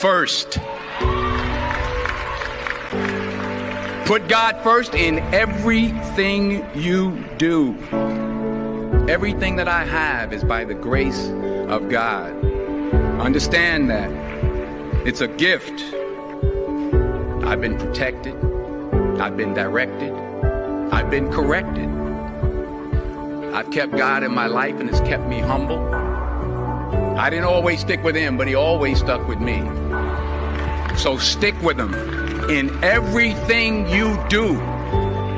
first. Put God first in everything you do. Everything that I have is by the grace of God. Understand that. It's a gift. I've been protected. I've been directed. I've been corrected. I've kept God in my life and it's kept me humble. I didn't always stick with him, but he always stuck with me. So stick with him in everything you do.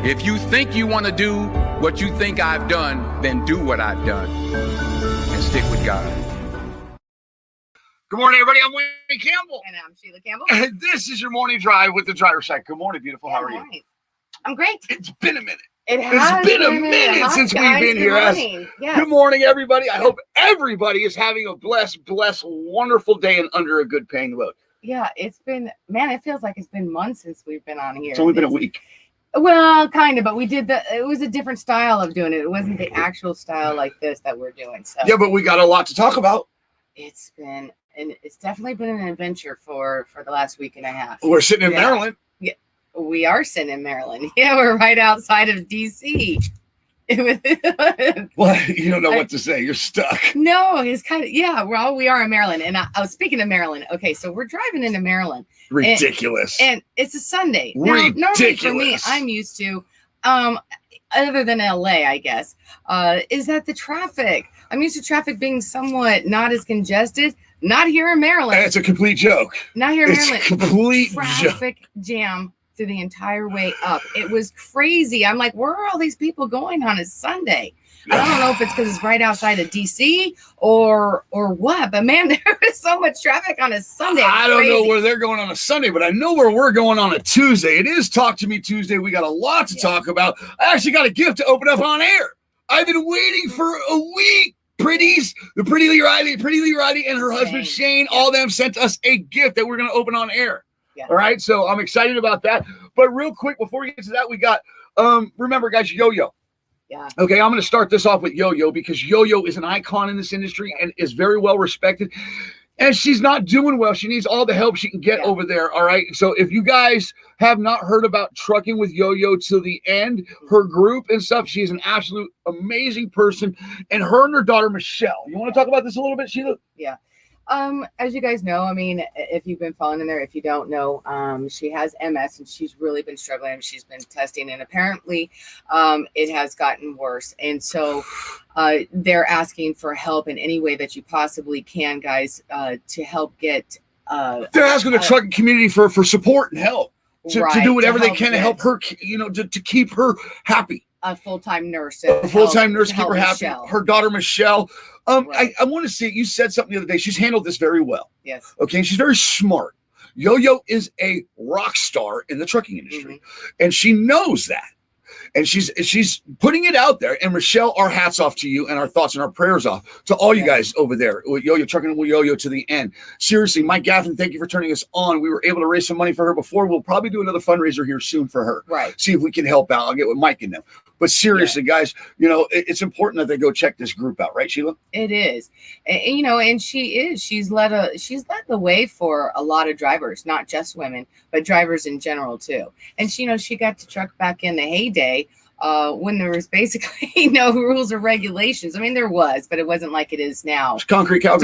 If you think you want to do what you think I've done, then do what I've done and stick with God. Good morning, everybody. I'm Wayne Campbell. And I'm Sheila Campbell. And this is your morning drive with the driver's side. Good morning, beautiful. How are you? I'm great. It's been a minute. It's been a minute since we've been here. Yes. Good morning, everybody. I hope everybody is having a blessed, wonderful day and under a good paying load. Yeah, it's been, man, it feels like it's been months since we've been on here. It's only been a week. Well, kind of, but we did it was a different style of doing it. It wasn't the actual style like this that we're doing. So yeah, but we got a lot to talk about. It's definitely been an adventure for the last week and a half. We're sitting in Maryland. Yeah, we are sitting in Maryland. Yeah, we're right outside of DC. Well, you don't know what to say. You're stuck. No, it's kind of, yeah. Well, we are in Maryland. And I was speaking of Maryland. Okay, so we're driving into Maryland. Ridiculous. And it's a Sunday. Now, normally for me, I'm used to, other than LA, I guess, is that the traffic. I'm used to traffic being somewhat not as congested. Not here in Maryland. It's a complete joke. Not here in Maryland. It's a complete traffic jam through the entire way up. It was crazy. I'm like, where are all these people going on a Sunday? I don't know if it's because it's right outside of DC or what, but man, there was so much traffic on a Sunday. I don't know where they're going on a Sunday, but I know where we're going on a Tuesday. It is Talk to Me Tuesday. We got a lot to talk about. I actually got a gift to open up on air. I've been waiting for a week. The Pretty Lee Riley and her husband Shane, all them sent us a gift that we're going to open on air. Yeah. All right, so I'm excited about that. But real quick, before we get to that, we got, remember, guys, Yo-Yo. Yeah. Okay, I'm going to start this off with Yo-Yo because Yo-Yo is an icon in this industry and is very well respected. And she's not doing well. She needs all the help she can get over there. All right. So if you guys have not heard about Trucking with Yo-Yo till the end, her group and stuff, she's an absolute amazing person. And her and her daughter, Michelle. You want to talk about this a little bit, Sheila? Yeah. As you guys know, I mean, if you've been following in there, if you don't know, she has MS and she's really been struggling. She's been testing and apparently it has gotten worse. And so they're asking for help in any way that you possibly can, guys, to help get. They're asking the trucking community for support and help to do whatever they can to help her, to keep her happy. A full-time nurse. A full-time nurse to keep her happy. Michelle. Her daughter, Michelle. I want to say, you said something the other day. She's handled this very well. Yes. Okay. And she's very smart. Yo-Yo is a rock star in the trucking industry. And she knows that. And she's putting it out there. And Michelle, our hats off to you and our thoughts and our prayers off to all you guys over there with Yo-Yo, Trucking with Yo-Yo to the end. Seriously, Mike Gaffin, thank you for turning us on. We were able to raise some money for her before. We'll probably do another fundraiser here soon for her. Right. See if we can help out. I'll get with Mike and them. But seriously, guys, it's important that they go check this group out, right, Sheila? It is. And she's led the way for a lot of drivers, not just women, but drivers in general too. And she got to truck back in the heyday when there was basically no rules or regulations. I mean, there was, but it wasn't like it is now. It's concrete cowgirl.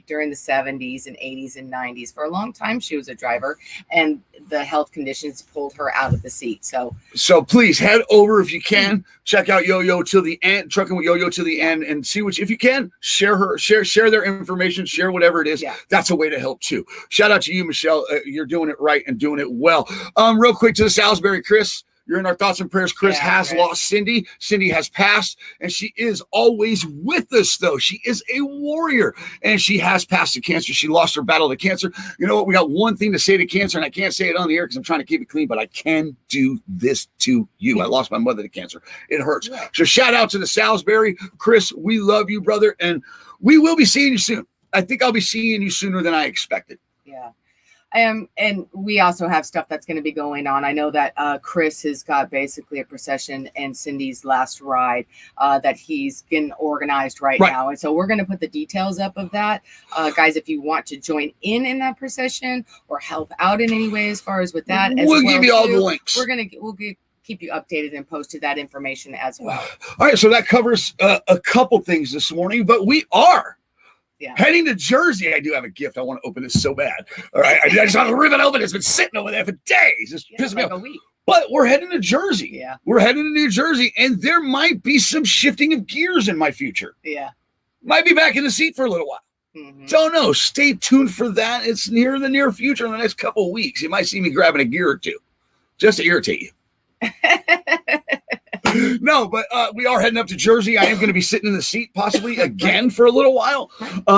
During the 70s and 80s and 90s. For a long time, she was a driver, and the health conditions pulled her out of the seat. So please head over if you can. Check out Yo-Yo till the end, Trucking with Yo-Yo till the end, and see if you can share their information, share whatever it is. Yeah. That's a way to help too. Shout out to you, Michelle. You're doing it right and doing it well. Real quick to the Salisbury, Chris. You're in our thoughts and prayers. Chris has lost Cindy. Cindy has passed, and she is always with us, though. She is a warrior, and she has passed the cancer. She lost her battle to cancer. You know what? We got one thing to say to cancer, and I can't say it on the air because I'm trying to keep it clean, but I can do this to you. I lost my mother to cancer. It hurts. Yeah. So shout out to the Salisbury. Chris, we love you, brother, and we will be seeing you soon. I think I'll be seeing you sooner than I expected. Yeah. And we also have stuff that's going to be going on. I know that Chris has got basically a procession and Cindy's last ride that he's getting organized right now. And so we're going to put the details up of that. Guys, if you want to join in that procession or help out in any way as far as with that, we'll give you all the links. We'll keep you updated and posted that information as well. All right, so that covers a couple things this morning, but we are heading to Jersey. I do have a gift. I want to open this so bad. All right, I just want to rip it open. It's been sitting over there for days. Just pissing me off. A week. But we're heading to Jersey. Yeah. We're heading to New Jersey, and there might be some shifting of gears in my future. Yeah. Might be back in the seat for a little while. Mm-hmm. Don't know. Stay tuned for that. It's near the near future in the next couple of weeks. You might see me grabbing a gear or two just to irritate you. No, but we are heading up to Jersey. I am going to be sitting in the seat possibly again for a little while,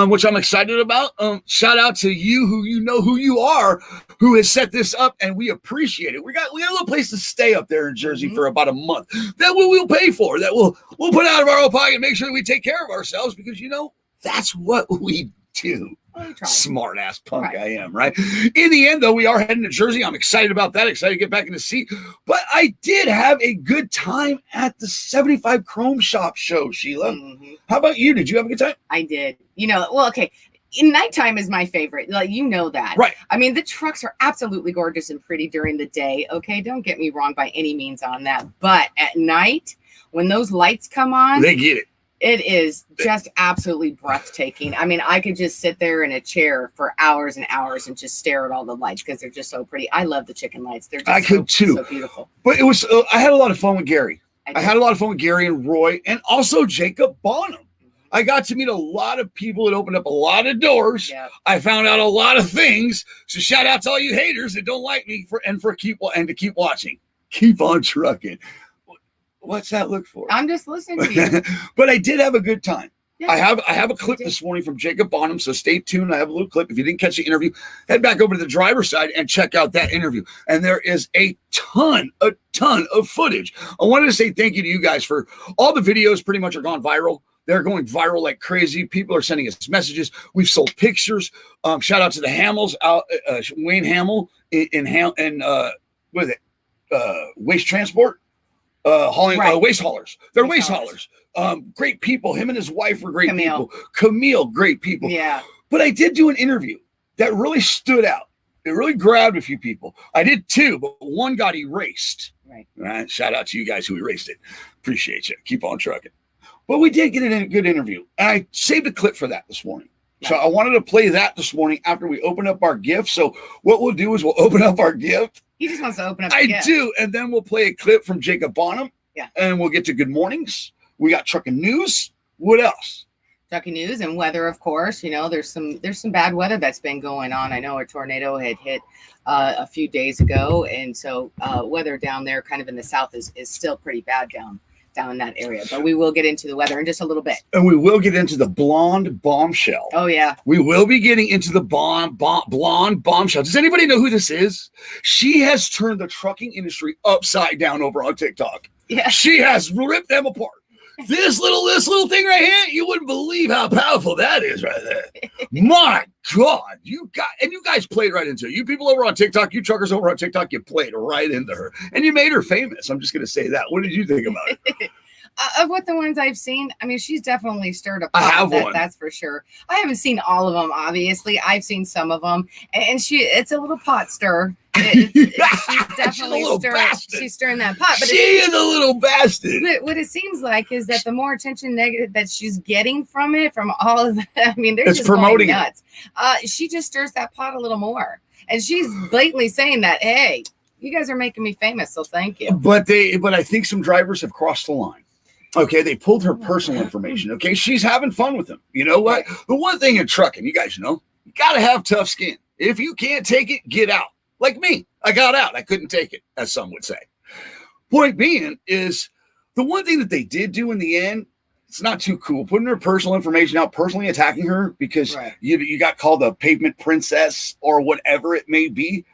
which I'm excited about. Shout out to you who you know who you are, who has set this up, and we appreciate it. We got a little place to stay up there in Jersey for about a month that we'll pay for, that we'll put out of our own pocket and make sure that we take care of ourselves, because that's what we do. Smart ass punk I am, right? In the end, though, we are heading to Jersey. I'm excited about that. Excited to get back in the seat. But I did have a good time at the 75 Chrome Shop show, Sheila. Mm-hmm. How about you? Did you have a good time? I did. Okay. Nighttime is my favorite. That. Right. I mean, the trucks are absolutely gorgeous and pretty during the day. Okay. Don't get me wrong by any means on that. But at night, when those lights come on, they get it. It is just absolutely breathtaking. I mean, I could just sit there in a chair for hours and hours and just stare at all the lights because they're just so pretty. I love the chicken lights. They're just so beautiful. But it was, I had a lot of fun with Gary. I had a lot of fun with Gary and Roy and also Jacob Bonham. I got to meet a lot of people. It opened up a lot of doors. Yep. I found out a lot of things. So shout out to all you haters that don't like me to keep watching. Keep on trucking. What's that look for? I'm just listening to you. But I did have a good time. Yeah, I have a clip this morning from Jacob Bonham, so stay tuned. I have a little clip. If you didn't catch the interview, head back over to the driver's side and check out that interview. And there is a ton of footage. I wanted to say thank you to you guys for all the videos. Pretty much are gone viral. They're going viral like crazy. People are sending us messages. We've sold pictures. Shout out to the Hamels, Wayne Hamill Waste Transport. Hauling waste haulers. They're waste haulers. Great people. Him and his wife were great people. Camille, great people. Yeah. But I did do an interview that really stood out. It really grabbed a few people. I did too, but one got erased. Right. Shout out to you guys who erased it. Appreciate you. Keep on trucking. But we did get a good interview. And I saved a clip for that this morning. Yeah. So I wanted to play that this morning after we open up our gift. So what we'll do is we'll open up our gift. He just wants to open up. I do. And then we'll play a clip from Jacob Bonham. Yeah. And we'll get to good mornings. We got trucking news. What else? Trucking news and weather, of course. There's some bad weather that's been going on. I know a tornado had hit a few days ago. And so weather down there kind of in the south is still pretty bad down in that area. But we will get into the weather in just a little bit. And we will get into the blonde bombshell. Oh, yeah. We will be getting into the blonde bombshell. Does anybody know who this is? She has turned the trucking industry upside down over on TikTok. Yeah. She has ripped them apart. This little thing right here, you wouldn't believe how powerful that is right there. My God, you guys played right into it. You people over on TikTok, you truckers over on TikTok, you played right into her. And you made her famous. I'm just going to say that. What did you think about it? Of what the ones I've seen, I mean, she's definitely stirred up. I have one. That's for sure. I haven't seen all of them, obviously. I've seen some of them. And it's a little pot stir. She's definitely she's stirring that pot. But she is a little bastard. But what it seems like is that the more attention negative that she's getting from all of that, I mean, they're just promoting going nuts. She just stirs that pot a little more. And she's blatantly saying that, hey, you guys are making me famous, so thank you. But I think some drivers have crossed the line. Okay, they pulled her personal information. Okay, she's having fun with them. You know what? The one thing in trucking, you guys know, you got to have tough skin. If you can't take it, get out. Like me, I got out. I couldn't take it, as some would say. Point being is the one thing that they did do in the end, it's not too cool. Putting her personal information out, personally attacking her because you got called a pavement princess or whatever it may be.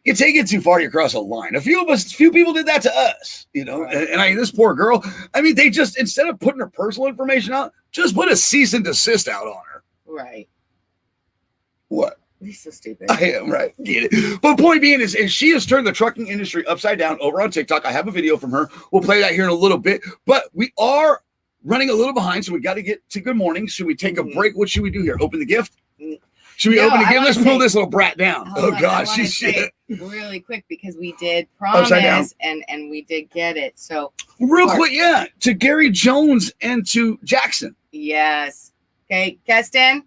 You take it too far, you cross a line. A few people did that to us, and this poor girl, I mean, they just, instead of putting her personal information out, just put a cease and desist out on her. Right. What? He's so stupid. I am, right. Get it. But point being is she has turned the trucking industry upside down over on TikTok. I have a video from her. We'll play that here in a little bit. But we are running a little behind, so we got to get to good morning. Should we take a break? What should we do here? Open the gift? Should we open the gift? Let's pull this little brat down. Oh, God. She's shit. Really quick, because we did promise and we did get it. So real quick, yeah. To Gary Jones and to Jackson. Yes. Okay, Keston.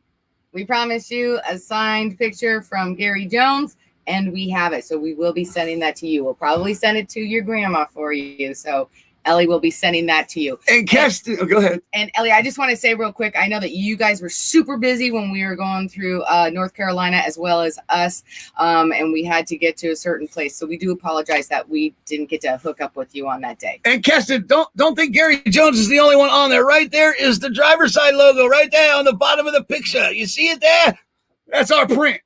We promised you a signed picture from Gary Jones, and we have it. So we will be sending that to you. We'll probably send it to your grandma for you. So Ellie will be sending that to you. And Keston, go ahead. And Ellie, I just want to say real quick, I know that you guys were super busy when we were going through North Carolina as well as us, and we had to get to a certain place. So we do apologize that we didn't get to hook up with you on that day. And Keston, don't think Gary Jones is the only one on there. Right there is the driver's side logo right there on the bottom of the picture. You see it there? That's our print.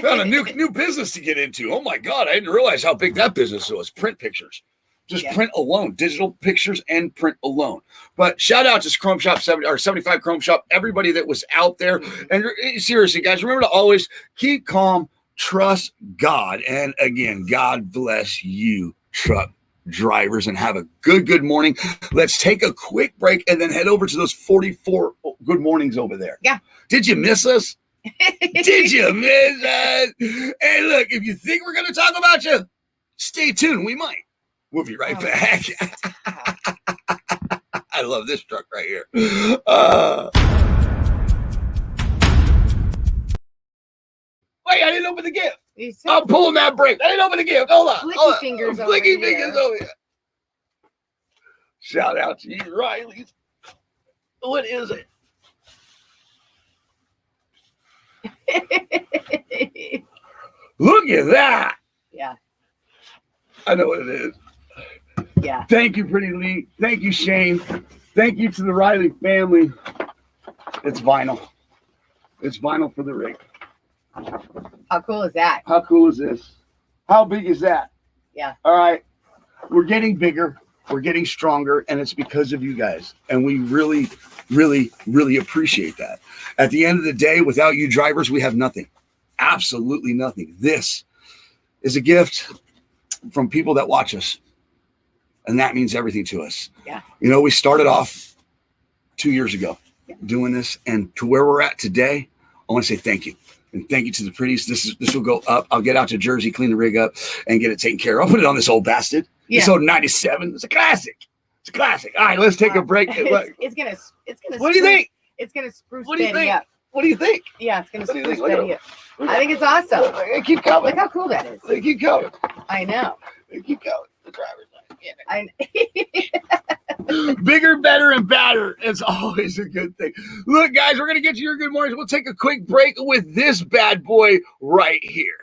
Found a new business to get into. Oh my God, I didn't realize how big that business was. Print pictures. Just print alone, digital pictures and print alone. But shout out to Chrome Shop 70 or 75 Chrome Shop, everybody that was out there. And seriously, guys, remember to always keep calm, trust God. And again, God bless you, truck drivers, and have a good morning. Let's take a quick break and then head over to those 44 good mornings over there. Yeah. Did you miss us? Did you miss us? And look, if you think we're going to talk about you, stay tuned. We might. We'll be right back. I love this truck right here. Wait, I didn't open the gift. I'm pulling that brake. I didn't open the gift. Hold on. Flicky fingers over here. Shout out to you, Riley. What is it? Look at that. Yeah. I know what it is. Yeah. Thank you, Pretty Lee. Thank you, Shane. Thank you to the Riley family. It's vinyl. It's vinyl for the rig. How cool is that? How cool is this? How big is that? Yeah. All right. We're getting bigger. We're getting stronger, and it's because of you guys. And we really, really, really appreciate that. At the end of the day, without you drivers, we have nothing. Absolutely nothing. This is a gift from people that watch us. And that means everything to us. Yeah. You know, we started off 2 years ago doing this, and to where we're at today, I want to say thank you. And thank you to the pretties. This will go up. I'll get out to Jersey, clean the rig up, and get it taken care of. I'll put it on this old bastard. Yeah. This old 97. It's a classic. It's a classic. All right, let's take a break. It's gonna. What do you think? It's gonna spruce what do you Betty think? up. What do you think? Yeah, it's gonna spruce Betty up. I think it's awesome. Keep coming. Look how cool that is. Keep coming. I know. Keep going. The driver's bigger, better, and badder. It's always a good thing. Look, guys, we're going to get to your good mornings. We'll take a quick break with this bad boy right here.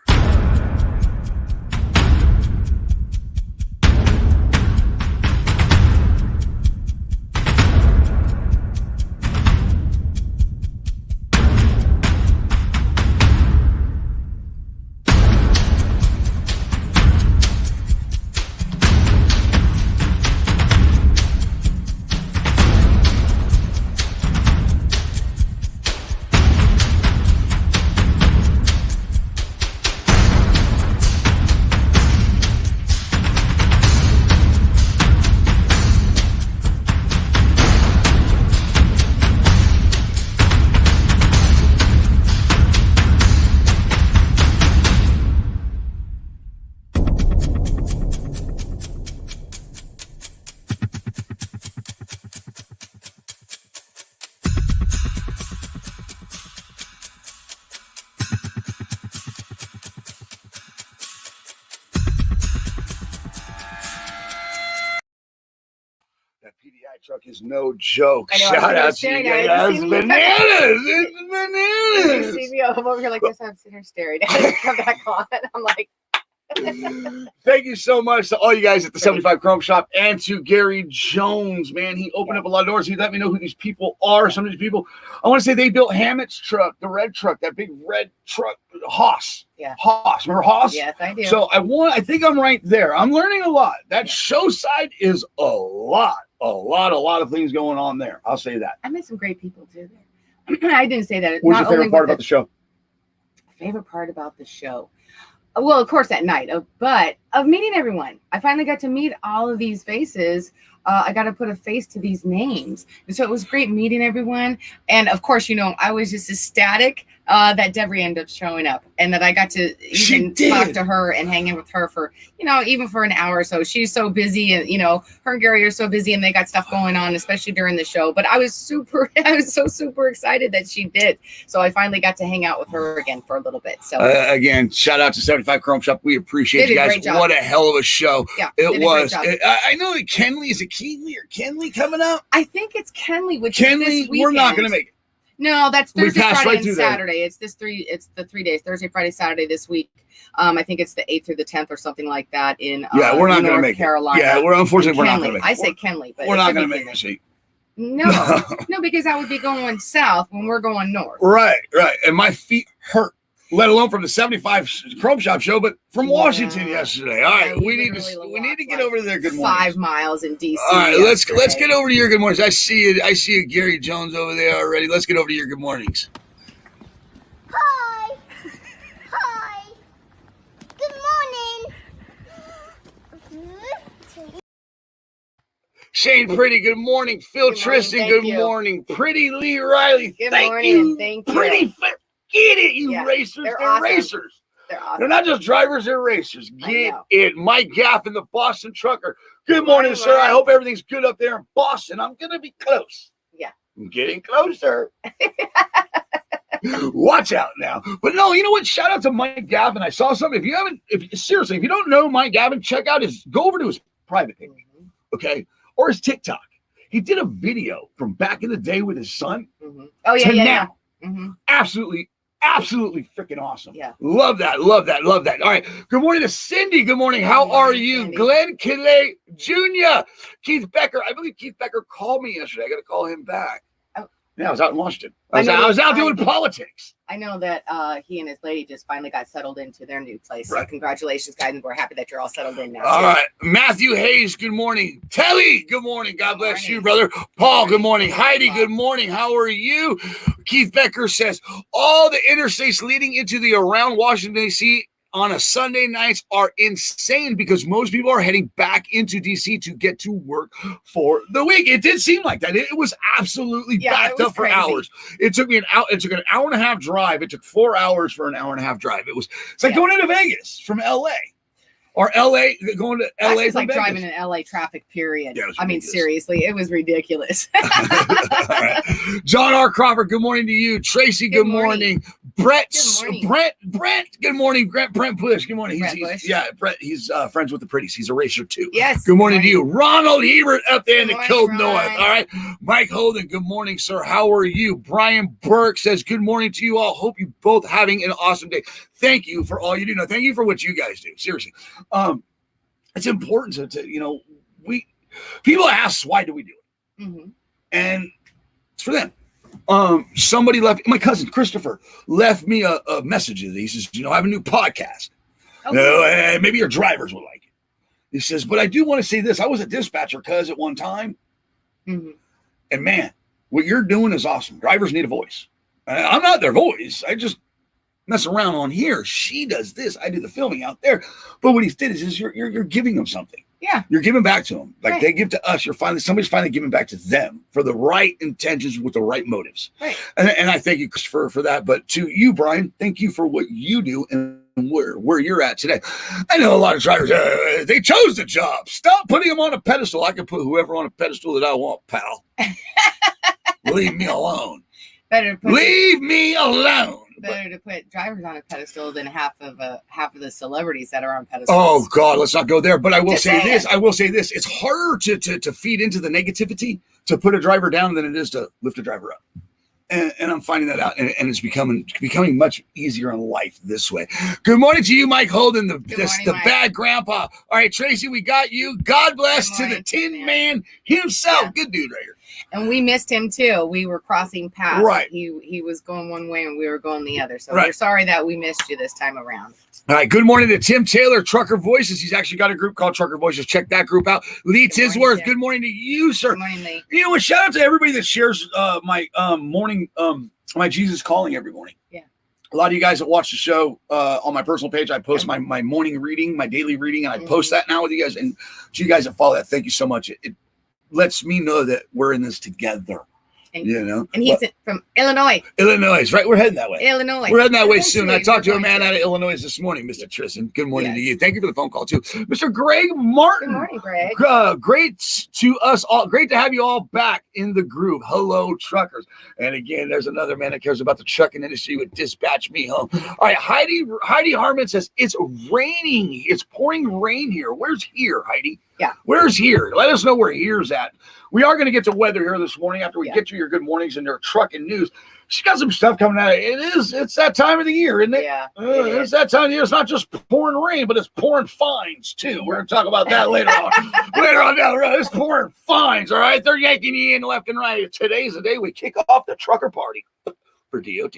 Truck is no joke. Shout out to you guys. It's bananas. It's bananas. You see me, I'm over here like this. I'm sitting here staring at it. Come back on. I'm like. Thank you so much to all you guys at the 75 Chrome Shop and to Gary Jones, man. He opened up a lot of doors. He let me know who these people are. Some of these people, I want to say they built Hammett's truck, the red truck, that big red truck, Haas. Yeah. Haas. Remember Haas? Yes, I do. So I think I'm right there. I'm learning a lot. That show side is a lot of things going on there. I'll say that. I met some great people too there. I didn't say that. What's your favorite part about the show? favorite part about the show? Well, of course, at night, but of meeting everyone. I finally got to meet all of these faces. I got to put a face to these names. And so it was great meeting everyone. And of course, you know, I was just ecstatic that Deborah ended up showing up and that I got to even talk to her and hang in with her for, you know, even for an hour or so. She's so busy and, you know, her and Gary are so busy and they got stuff going on, especially during the show. But I was so super excited that she did. So I finally got to hang out with her again for a little bit. So again, shout out to 75 Chrome Shop. We appreciate you guys. What a hell of a show. Yeah, it was. I know that Kenley, is it Kenley or Kenley coming up? I think it's Kenley, which Kenley, is this weekend. We're not going to make it. No, that's Thursday, Friday, right and Saturday. It's the 3 days, Thursday, Friday, Saturday this week. I think it's the 8th through the 10th or something like that in we're not going to make Carolina. It. Yeah, we're not going to make it. I say Kenley, but we're not going to make it. No, because I would be going south when we're going north. Right. And my feet hurt, let alone from the 75 Chrome Shop show, but from Washington yesterday. All right, we need to get over to there. Good morning. 5 miles in DC. All right, let's get over to your good mornings. I see you, Gary Jones over there already. Let's get over to your good mornings. Hi. Good morning. Shane Pretty, good morning. Phil Tristan, good morning. Pretty Lee Riley, thank you. Pretty, get it, you racers. They're awesome. Racers. They're awesome. They're not just drivers, they're racers. Get it. Mike Gaffin, the Boston Trucker. Good morning, sir. I hope everything's good up there in Boston. I'm going to be close. Yeah. I'm getting closer. Watch out now. But no, you know what? Shout out to Mike Gavin. I saw something. If you don't know Mike Gavin, go over to his private page, okay? Or his TikTok. He did a video from back in the day with his son. Mm-hmm. Oh, yeah, now. Mm-hmm. Absolutely freaking awesome. Yeah. Love that. All right. Good morning to Cindy. Good morning. How are you? Cindy. Glenn Kille Jr. Keith Becker. I believe Keith Becker called me yesterday. I got to call him back. Yeah, I was out in Washington. I was out doing politics. I know that he and his lady just finally got settled into their new place. Right. So congratulations, guys. And we're happy that you're all settled in now. All right. Matthew Hayes, good morning. Telly, good morning. God bless you, brother. Paul, good morning. Heidi, good morning. How are you? Keith Becker says, all the interstates leading into the around Washington, D.C. on a Sunday nights are insane because most people are heading back into DC to get to work for the week. It did seem like that. It was absolutely backed up for hours. It took me an hour and a half drive. It took 4 hours for an hour and a half drive. It's like going into Vegas from LA. Or LA, going to LA. It's like driving in LA traffic, period. Yeah, I mean, seriously, it was ridiculous. All right. John R. Crawford, good morning to you. Tracy, good morning. Brett, good morning. Brent Bush, good morning. Brett, he's friends with the Pretties. He's a racer too. Yes. Good morning to you. Ronald Hebert up there in the cold north. Ron. All right. Mike Holden, good morning, sir. How are you? Brian Burke says, good morning to you all. Hope you both having an awesome day. Thank you for all you do. No, thank you for what you guys do. Seriously. It's important to people ask, why do we do it? Mm-hmm. And it's for them. Somebody my cousin Christopher left me a message. He says, I have a new podcast. Okay. Maybe your drivers will like it. He says, but I do want to say this. I was a dispatcher at one time. Mm-hmm. And man, what you're doing is awesome. Drivers need a voice. I'm not their voice. I just mess around on here. She does this. I do the filming out there. But what he did is you're giving them something. Yeah. You're giving back to them. Like they give to us. Somebody's finally giving back to them for the right intentions with the right motives. Right. And I thank you, Christopher, for that. But to you, Brian, thank you for what you do and where you're at today. I know a lot of drivers, they chose the job. Stop putting them on a pedestal. I can put whoever on a pedestal that I want, pal. Leave me alone. Leave me alone. Better to put drivers on a pedestal than half of the celebrities that are on pedestals. Oh God, let's not go there. But I will say this. It's harder to feed into the negativity to put a driver down than it is to lift a driver up. And I'm finding that out, and it's becoming much easier in life this way. Good morning to you, Mike Holden, the bad grandpa. All right, Tracy, we got you. God bless to the Tin Man himself. Yeah. Good dude right here. And we missed him too. We were crossing paths. Right. He was going one way and we were going the other. So we're sorry that we missed you this time around. All right. Good morning to Tim Taylor, Trucker Voices. He's actually got a group called Trucker Voices. Check that group out. Lee Tisworth. Good morning to you, sir. Good morning, Lee. You know what? Shout out to everybody that shares my morning, my Jesus calling every morning. Yeah. A lot of you guys that watch the show on my personal page, I post my morning reading, my daily reading, and I post that now with you guys. And to you guys that follow that, thank you so much. It lets me know that we're in this together. You know, and he's from Illinois. Illinois, right? We're heading that way. Illinois. We're heading that way soon. I talked to a man out of Illinois this morning, Mr. Tristan. Good morning to Yes. you. Thank you for the phone call too, Mr. Greg Martin. Good morning, Greg. Great to us all. Great to have you all back in the groove. Hello, truckers. And again, there's another man that cares about the trucking industry with Dispatch Me Home. All right, Heidi Harmon says it's raining. It's pouring rain here. Where's here, Heidi? Yeah. Where's here? Let us know where here's at. We are going to get to weather here this morning after we get to your good mornings and your trucking news. She's got some stuff coming out. It's that time of the year, isn't it? Yeah. It's that time of the year. It's not just pouring rain, but it's pouring fines too. We're going to talk about that later on. Later on down the road, it's pouring fines. All right. They're yanking you in left and right. Today's the day we kick off the trucker party for DOT.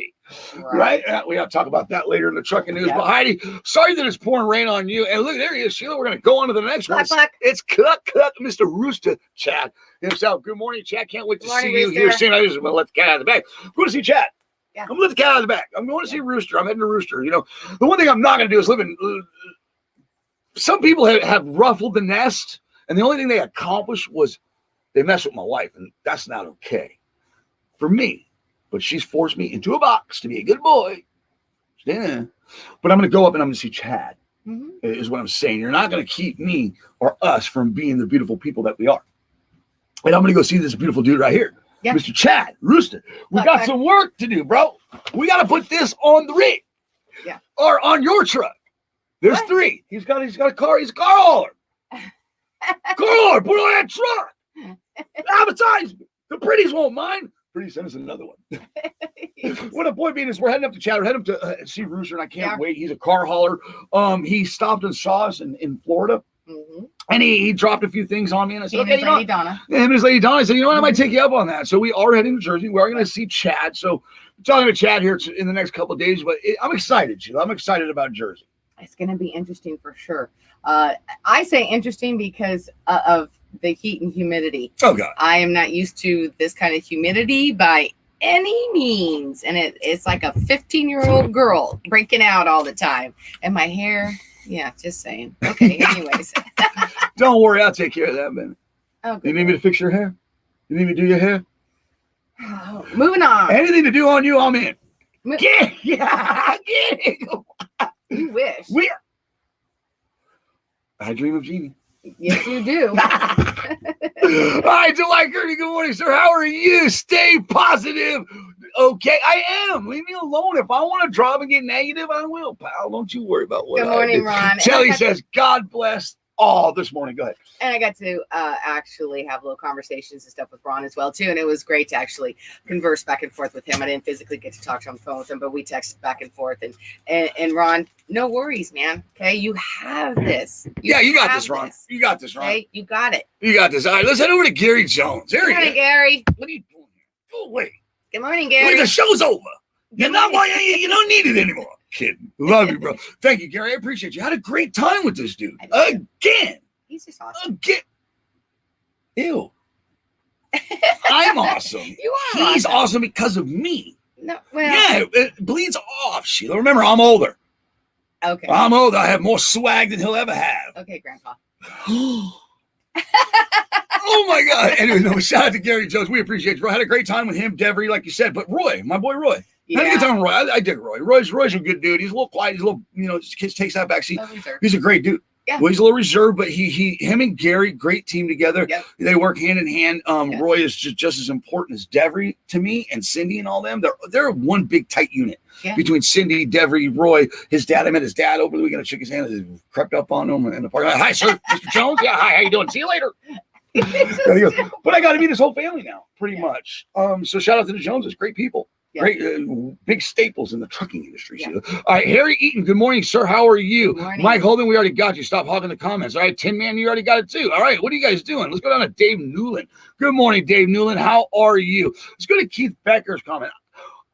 Right? We got to talk about that later in the trucking news. But Heidi, sorry that it's pouring rain on you. And look, there he is, Sheila. We're going to go on to the next one. It's cut, Mr. Rooster Chad himself. Good morning, Chad. Can't wait to see you here soon. I just want to let the cat out of the bag. I'm going to see Chad. Yeah. I'm going to let the cat out of the bag. I'm going to see Rooster. I'm heading to Rooster. You know, the one thing I'm not going to do is live in. Some people have ruffled the nest, and the only thing they accomplished was they messed with my wife, and that's not okay for me. But she's forced me into a box to be a good boy. Yeah. But I'm going to go up and I'm going to see Chad, is what I'm saying. You're not going to keep me or us from being the beautiful people that we are. And I'm going to go see this beautiful dude right here, Mr. Chad Rooster. We got some work to do, bro. We got to put this on the rig or on your truck. There's three. He's got a car. He's a car hauler. Car hauler. Put it on that truck. Advertise. The pretties won't mind. Pretty send us another one. What a point being is we're heading up to Chad. We're heading up to see Rooster, and I can't wait. He's a car hauler. He stopped and saw us in Florida, and he dropped a few things on me, and I said, "Okay, you know, Lady Donna." And his Lady Donna, I said, "You know what? I might take you up on that." So we are heading to Jersey. We are going to see Chad. So we're talking to Chad here in the next couple of days, but I'm excited, Sheila. I'm excited about Jersey. It's going to be interesting for sure. I say interesting because of the heat and humidity. Oh God. I am not used to this kind of humidity by any means. And it's like a 15-year-old girl breaking out all the time. And my hair, just saying. Okay, anyways. Don't worry, I'll take care of that, man. Okay. You need me to fix your hair? You need me to do your hair? Oh, moving on. Anything to do on you, I'm in. Get it. You wish. I dream of Jeannie. Yes, you do. All right, Dwight Kearney, good morning, sir. How are you? Stay positive. Okay, I am. Leave me alone. If I want to drop and get negative, I will, pal. Don't you worry about what Good morning, Ron. Shelly says, God bless all this morning. Go ahead. And I got to actually have little conversations and stuff with Ron as well, too. And it was great to actually converse back and forth with him. I didn't physically get to talk to him on the phone with him, but we texted back and forth. And Ron, no worries, man. Okay, you have this. You got this, Ron. You got this, Ron. Okay, you got it. You got this. All right, let's head over to Gary Jones. There Good morning, Gary. What are you doing here? Go away. Good morning, Gary. The show's over. You don't need it anymore. Kidding. Love you, bro. Thank you, Gary. I appreciate you. I had a great time with this dude. Again. He's just awesome. Again. Ew. I'm awesome. You are He's awesome because of me. No, well. Yeah, it bleeds off, Sheila. Remember, I'm older. Okay. I'm older. I have more swag than he'll ever have. Okay, Grandpa. Oh my God. Anyway, no, shout out to Gary Jones. We appreciate you, bro. I had a great time with him, Devery, like you said. But Roy, my boy Roy. I had a good time with Roy. I dig Roy. Roy's a good dude. He's a little quiet. He's a little, just takes that back seat. He's a great dude. Yeah. Well, he's a little reserved, but him and Gary, great team together. Yep. They work hand in hand. Roy is just as important as Devery to me, and Cindy and all them. They're one big tight unit between Cindy, Devery, Roy. His dad, I met his dad over the weekend. I shook his hand and crept up on him in the parking lot. Hi, sir, Mr. Jones. Yeah, hi. How you doing? See you later. But I got to meet his whole family now, pretty much. So shout out to the Joneses, great people. Yeah. Great, big staples in the trucking industry. Yeah. All right, Harry Eaton, good morning, sir. How are you? Mike Holden, we already got you. Stop hogging the comments. All right, Tin Man, you already got it too. All right, what are you guys doing? Let's go down to Dave Newland. Good morning, Dave Newland. How are you? Let's go to Keith Becker's comment.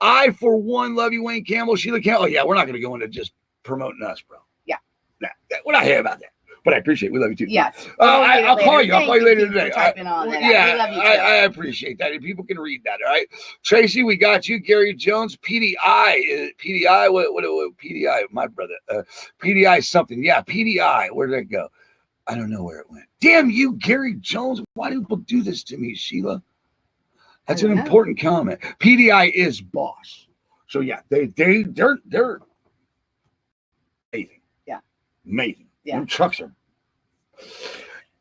I, for one, love you, Wayne Campbell, Sheila Campbell. Oh, yeah, we're not going to go into just promoting us, bro. Yeah. Nah, we're not here about that. but I appreciate it. We love you too. Yes. I'll call you. I'll call you later today. Typing on that. Yeah, We love you too. I appreciate that. And people can read that. All right, Tracy, we got you. Gary Jones, PDI, PDI. What PDI? My brother, PDI something. Yeah, PDI. Where did it go? I don't know where it went. Damn you, Gary Jones. Why do people do this to me, Sheila? That's an important comment. PDI is boss. So yeah, they're amazing. Yeah. Amazing. Yeah. Them trucks are.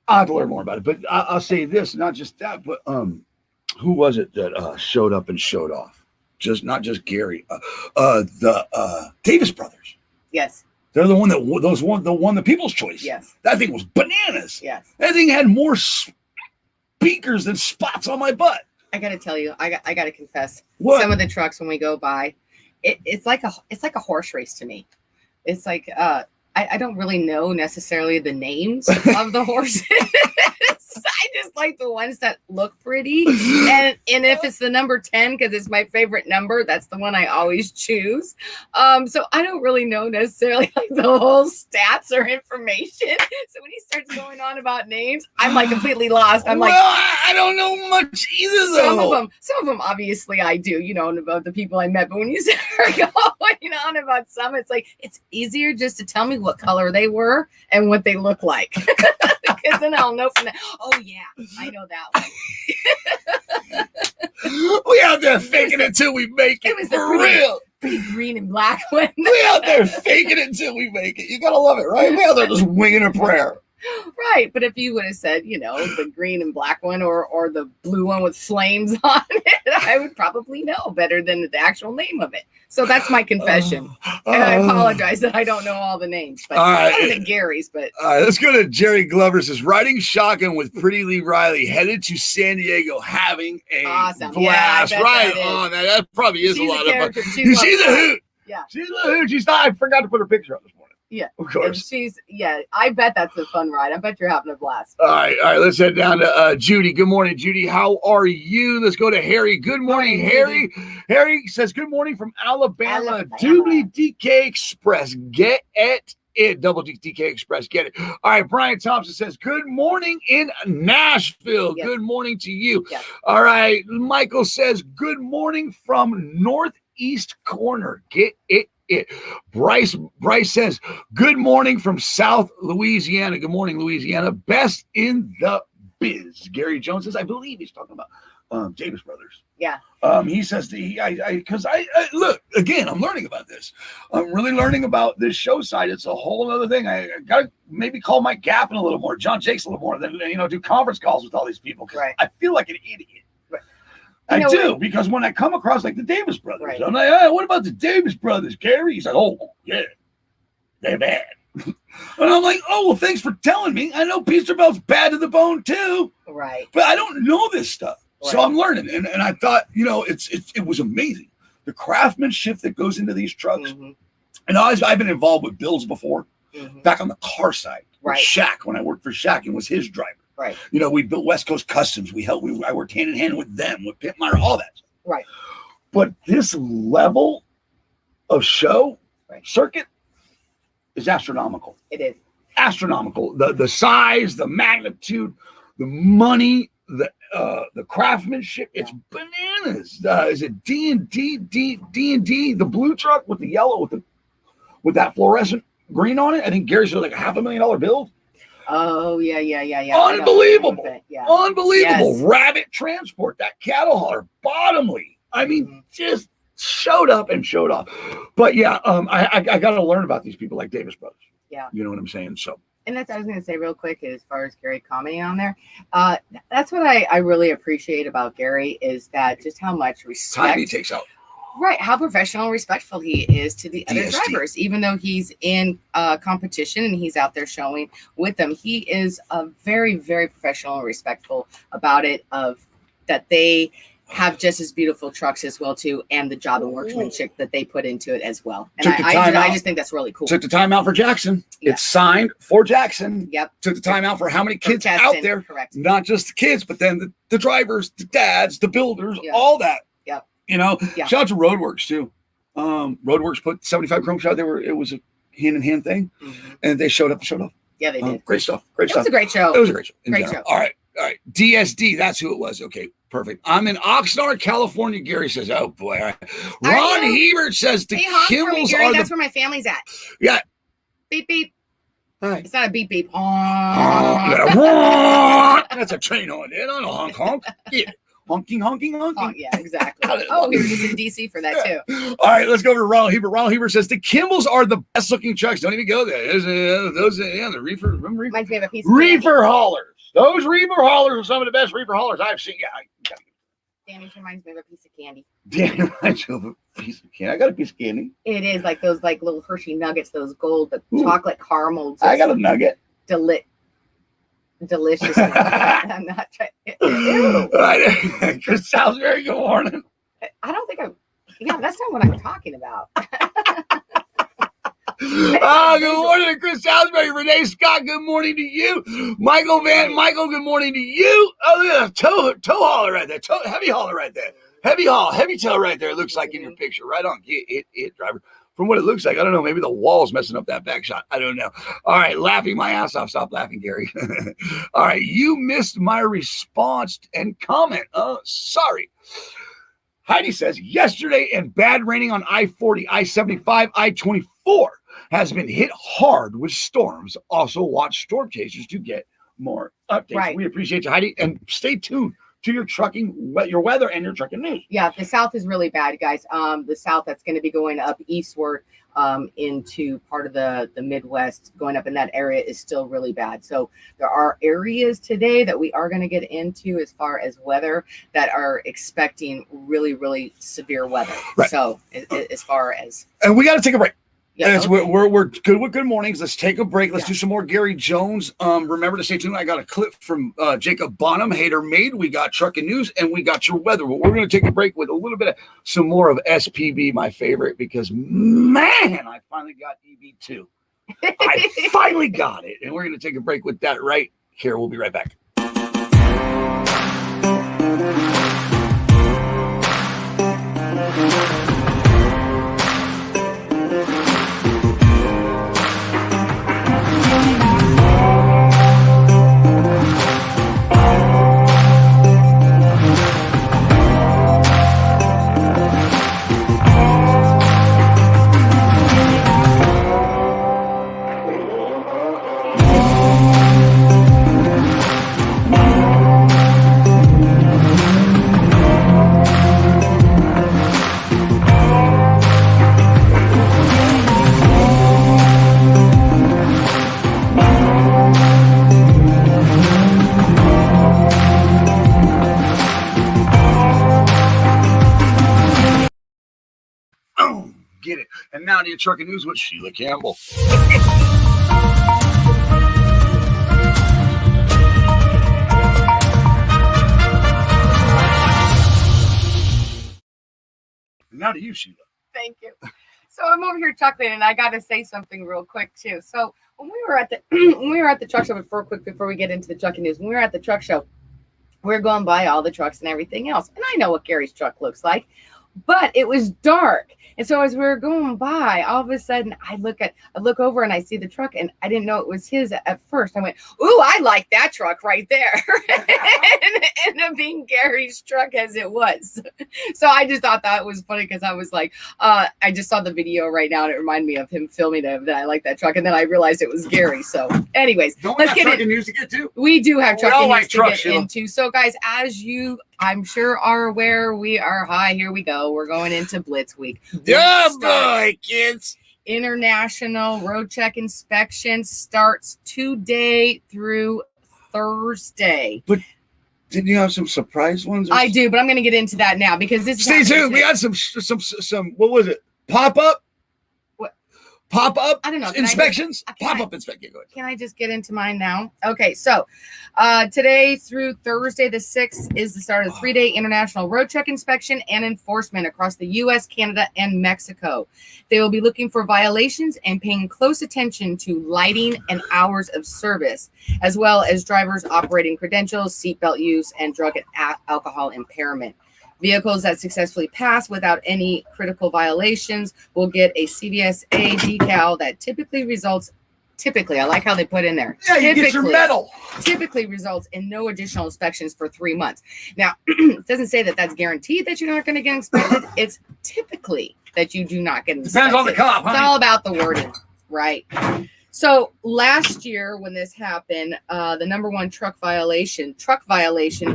I'll have to learn more about it. But I'll say this, not just that, but who was it that showed up and showed off? Not just Gary. The Davis brothers. Yes. They're the one that won the People's Choice. Yes. That thing was bananas. Yes. That thing had more speakers than spots on my butt. I gotta tell you, I gotta confess. What? Some of the trucks when we go by, it's like a horse race to me. It's like I don't really know necessarily the names of the horses. I just like the ones that look pretty. And if it's the number 10, because it's my favorite number, that's the one I always choose. So I don't really know necessarily like the whole stats or information. So when he starts going on about names, I'm like completely lost. I'm like, I don't know much either though. Some of them obviously I do, about the people I met. But when you start going on about some, it's like it's easier just to tell me what color they were and what they look like. Because then I'll know from that. Oh yeah, I know that one. We out there faking it till we make it. It was for real. Pretty green and black one. We out there faking it till we make it. You gotta love it, right? We out there just winging a prayer. Right, but if you would have said, the green and black one or the blue one with flames on it, I would probably know better than the actual name of it. So that's my confession. And I apologize that I don't know all the names. But all right. Other than Gary's, but all right, let's go to Jerry Glover. Says riding shotgun with Pretty Lee Riley, headed to San Diego, having a awesome blast. Yeah, right on. That probably is she's a lot of fun. She's a hoot. Yeah. She's a hoot. She's not. I forgot to put her picture up this morning. Yeah, of course. I bet that's a fun ride. I bet you're having a blast. All right. Let's head down to Judy. Good morning, Judy. How are you? Let's go to Harry. Good morning, Harry. Harry says, good morning from Alabama. Doobly DK Express. Get it. Double DK Express. Get it. All right. Brian Thompson says, good morning in Nashville. Yes. Good morning to you. Yes. All right. Michael says, good morning from Northeast Corner. Get it. Bryce says, good morning from South Louisiana. Good morning, Louisiana. Best in the biz. Gary Jones says, I believe he's talking about Davis Brothers. Yeah. He says, because I look, again, I'm learning about this. I'm really learning about this show side. It's a whole other thing. I got to maybe call Mike Gaffin a little more, John Jakes a little more, than, do conference calls with all these people. Right. I feel like an idiot. I do, because when I come across like the Davis brothers, right. I'm like, hey, what about the Davis brothers, Gary? He's like, oh, yeah, they're bad. And I'm like, oh, well, thanks for telling me. I know Peterbilt's bad to the bone too. Right. But I don't know this stuff. Right. So I'm learning. And I thought, it was amazing. The craftsmanship that goes into these trucks. Mm-hmm. And I've been involved with builds before, back on the car side. Right. Shaq, when I worked for Shaq, and was his driver. Right. We built West Coast Customs. I worked hand in hand with them, with Pit Meyer, all that stuff. Right. But this level of show circuit is astronomical. It is. Astronomical. The size, the magnitude, the money, the craftsmanship, it's bananas. Is it D&D, the blue truck with the yellow, with that fluorescent green on it? I think Gary said like a $500,000 build. Oh, yeah. Unbelievable. Yeah. Unbelievable. Yes. Rabbit Transport, that cattle hauler, Bottomley. I mean, just showed up and showed off. But yeah, I got to learn about these people like Davis Brothers. Yeah. You know what I'm saying? So. And that's what I was going to say real quick, as far as Gary commenting on there. That's what I really appreciate about Gary, is that just how much respect. Time he takes out. Right, how professional and respectful he is to the other drivers, even though he's in competition and he's out there showing with them. He is very, very professional and respectful about it, of that they have just as beautiful trucks as well too, and the job and workmanship that they put into it as well. And I just think that's really cool. Took the time out for Jackson. Yeah. It's signed for Jackson. Yep. Took the time out for how many kids out there. Correct. Not just the kids, but then the drivers, the dads, the builders, all that. Yep. Shout out to Roadworks too. Roadworks put 75 chrome shot. It was a hand-in-hand thing, and they showed up. Yeah, they did. Great stuff. Great It stuff. was a great show. It was a great show. Great show. All right. DSD. That's who it was. Okay. Perfect. I'm in Oxnard, California. Gary says, "Oh boy." All right. Ron Hebert says the Hey, honk for me, Kimbals Gary. are That's the where my family's at. yeah. Beep beep. Hi. It's not a beep beep. That's a train on it. I know honk honk. Yeah. Honking. Oh, yeah, exactly. Oh, he was in DC for that too. All right, let's go over to Ronald Hebert. Ronald Hebert says the Kimbals are the best looking trucks. Don't even go there. The reefer. Remember reefer? Reminds me of a piece of Reefer haulers. Those reefer haulers are some of the best reefer haulers I've seen. Yeah. Danny reminds me of a piece of candy. Danny reminds me of a piece of candy. I got a piece of candy. It is like those like little Hershey nuggets, those gold, the chocolate caramel. I got a nugget. Delicious. I'm not trying. Ew. Chris Salisbury, good morning. I don't think yeah, that's not what I'm talking about. Good morning to Chris Salisbury. Renee Scott, good morning to you. Michael, good morning to you. Oh, yeah, toe hauler right there. Heavy hauler right there. Heavy tail right there. It looks like in your picture. Right on. It, driver. From what it looks like, I don't know. Maybe the wall's messing up that back shot. I don't know. All right, laughing my ass off. Stop laughing, Gary. All right, you missed my response and comment. Oh, sorry. Heidi says, yesterday and bad raining on I-40, I-75, I-24 has been hit hard with storms. Also watch Storm Chasers to get more updates. Right. We appreciate you, Heidi, and stay tuned to your your weather and your trucking news. Yeah, the south is really bad, guys. The south, that's going to be going up eastward into part of the Midwest, going up in that area is still really bad. So there are areas today that we are going to get into as far as weather that are expecting really, really severe weather. Right. So as far as, and we got to take a break. yeah, Okay. We're good with good mornings. Let's take a break. Let's do some more Gary Jones. Remember to stay tuned. I got a clip from Jacob Bonham, Hater Made. We got trucking news and we got your weather. But we're going to take a break with a little bit of some more of SPB, my favorite, because man, I finally got EB2. I finally got it. And we're going to take a break with that right here. We'll be right back. Get it. And now to your trucking news with Sheila Campbell. Now to you, Sheila. thank you. So I'm over here chuckling, and I got to say something real quick too. So when we were at the truck show, before we get into the trucking news, when we were at the truck show, we were going by all the trucks and everything else, and I know what Gary's truck looks like, but it was dark. And so as we were going by, all of a sudden I look over and I see the truck, and I didn't know it was his at first. I went, "Ooh, I like that truck right there." And it ended up being Gary's truck as it was. So I just thought that was funny because I was like, I just saw the video right now and it reminded me of him filming it, that I like that truck. And then I realized it was Gary. So anyways, let's get trucking news to get to. We do have trucking news to get Sheila. into. So guys, as you I'm sure are aware, we are high. Here we go. We're going into Blitz Week. Yeah, boy, kids. International Road Check Inspection starts today through Thursday. But didn't you have some surprise ones? I do, but I'm going to get into that now because this is stay tuned. We got some what was it? Pop-up? Pop-up I don't know. inspections? Pop-up inspection. Go ahead. Can I just get into mine now? Okay, so today through Thursday the 6th is the start of the 3-day International Road Check Inspection and Enforcement across the U.S., Canada, and Mexico. They will be looking for violations and paying close attention to lighting and hours of service, as well as drivers' operating credentials, seatbelt use, and drug and alcohol impairment. Vehicles that successfully pass without any critical violations will get a CVSA decal that typically results typically, I like how they put in there. Yeah, you get your medal. Typically results in no additional inspections for 3 months. Now, it doesn't say that that's guaranteed that you're not going to get inspected. It's typically that you do not get inspected. Depends on the cop, honey. It's all about the wording, right? So last year when this happened, the number one truck violation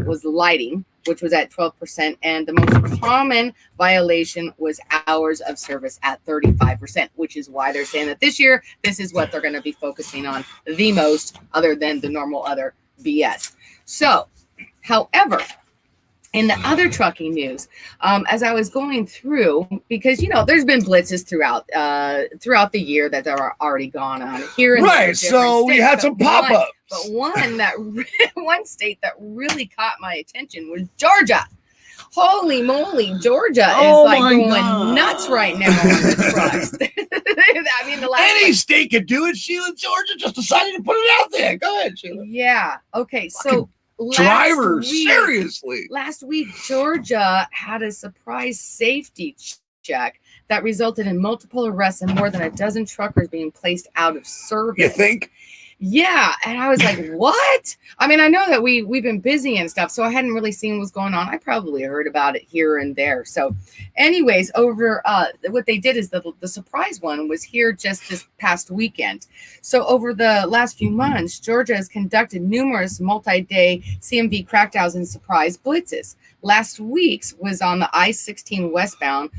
was lighting, which was at 12%. And the most common violation was hours of service at 35%, which is why they're saying that this year, this is what they're going to be focusing on the most, other than the normal other BS. So, however, in the other trucking news, as I was going through, because, you know, there's been blitzes throughout the year that are already gone on here and right. So we had some pop-ups. But one state that really caught my attention was Georgia. Holy moly, Georgia is like going nuts right now on the trucks. I mean, any state could do it. Sheila, Georgia just decided to put it out there. Go ahead, Sheila. Yeah. Okay. So drivers, seriously. Last week, Georgia had a surprise safety check that resulted in multiple arrests and more than a dozen truckers being placed out of service. You think? Yeah. And I was like, what? I mean, I know that we've been busy and stuff, so I hadn't really seen what's going on. I probably heard about it here and there. So anyways, over what they did is the surprise one was here just this past weekend. So over the last few months, Georgia has conducted numerous multi-day CMV crackdowns and surprise blitzes. Last week's was on the I-16 westbound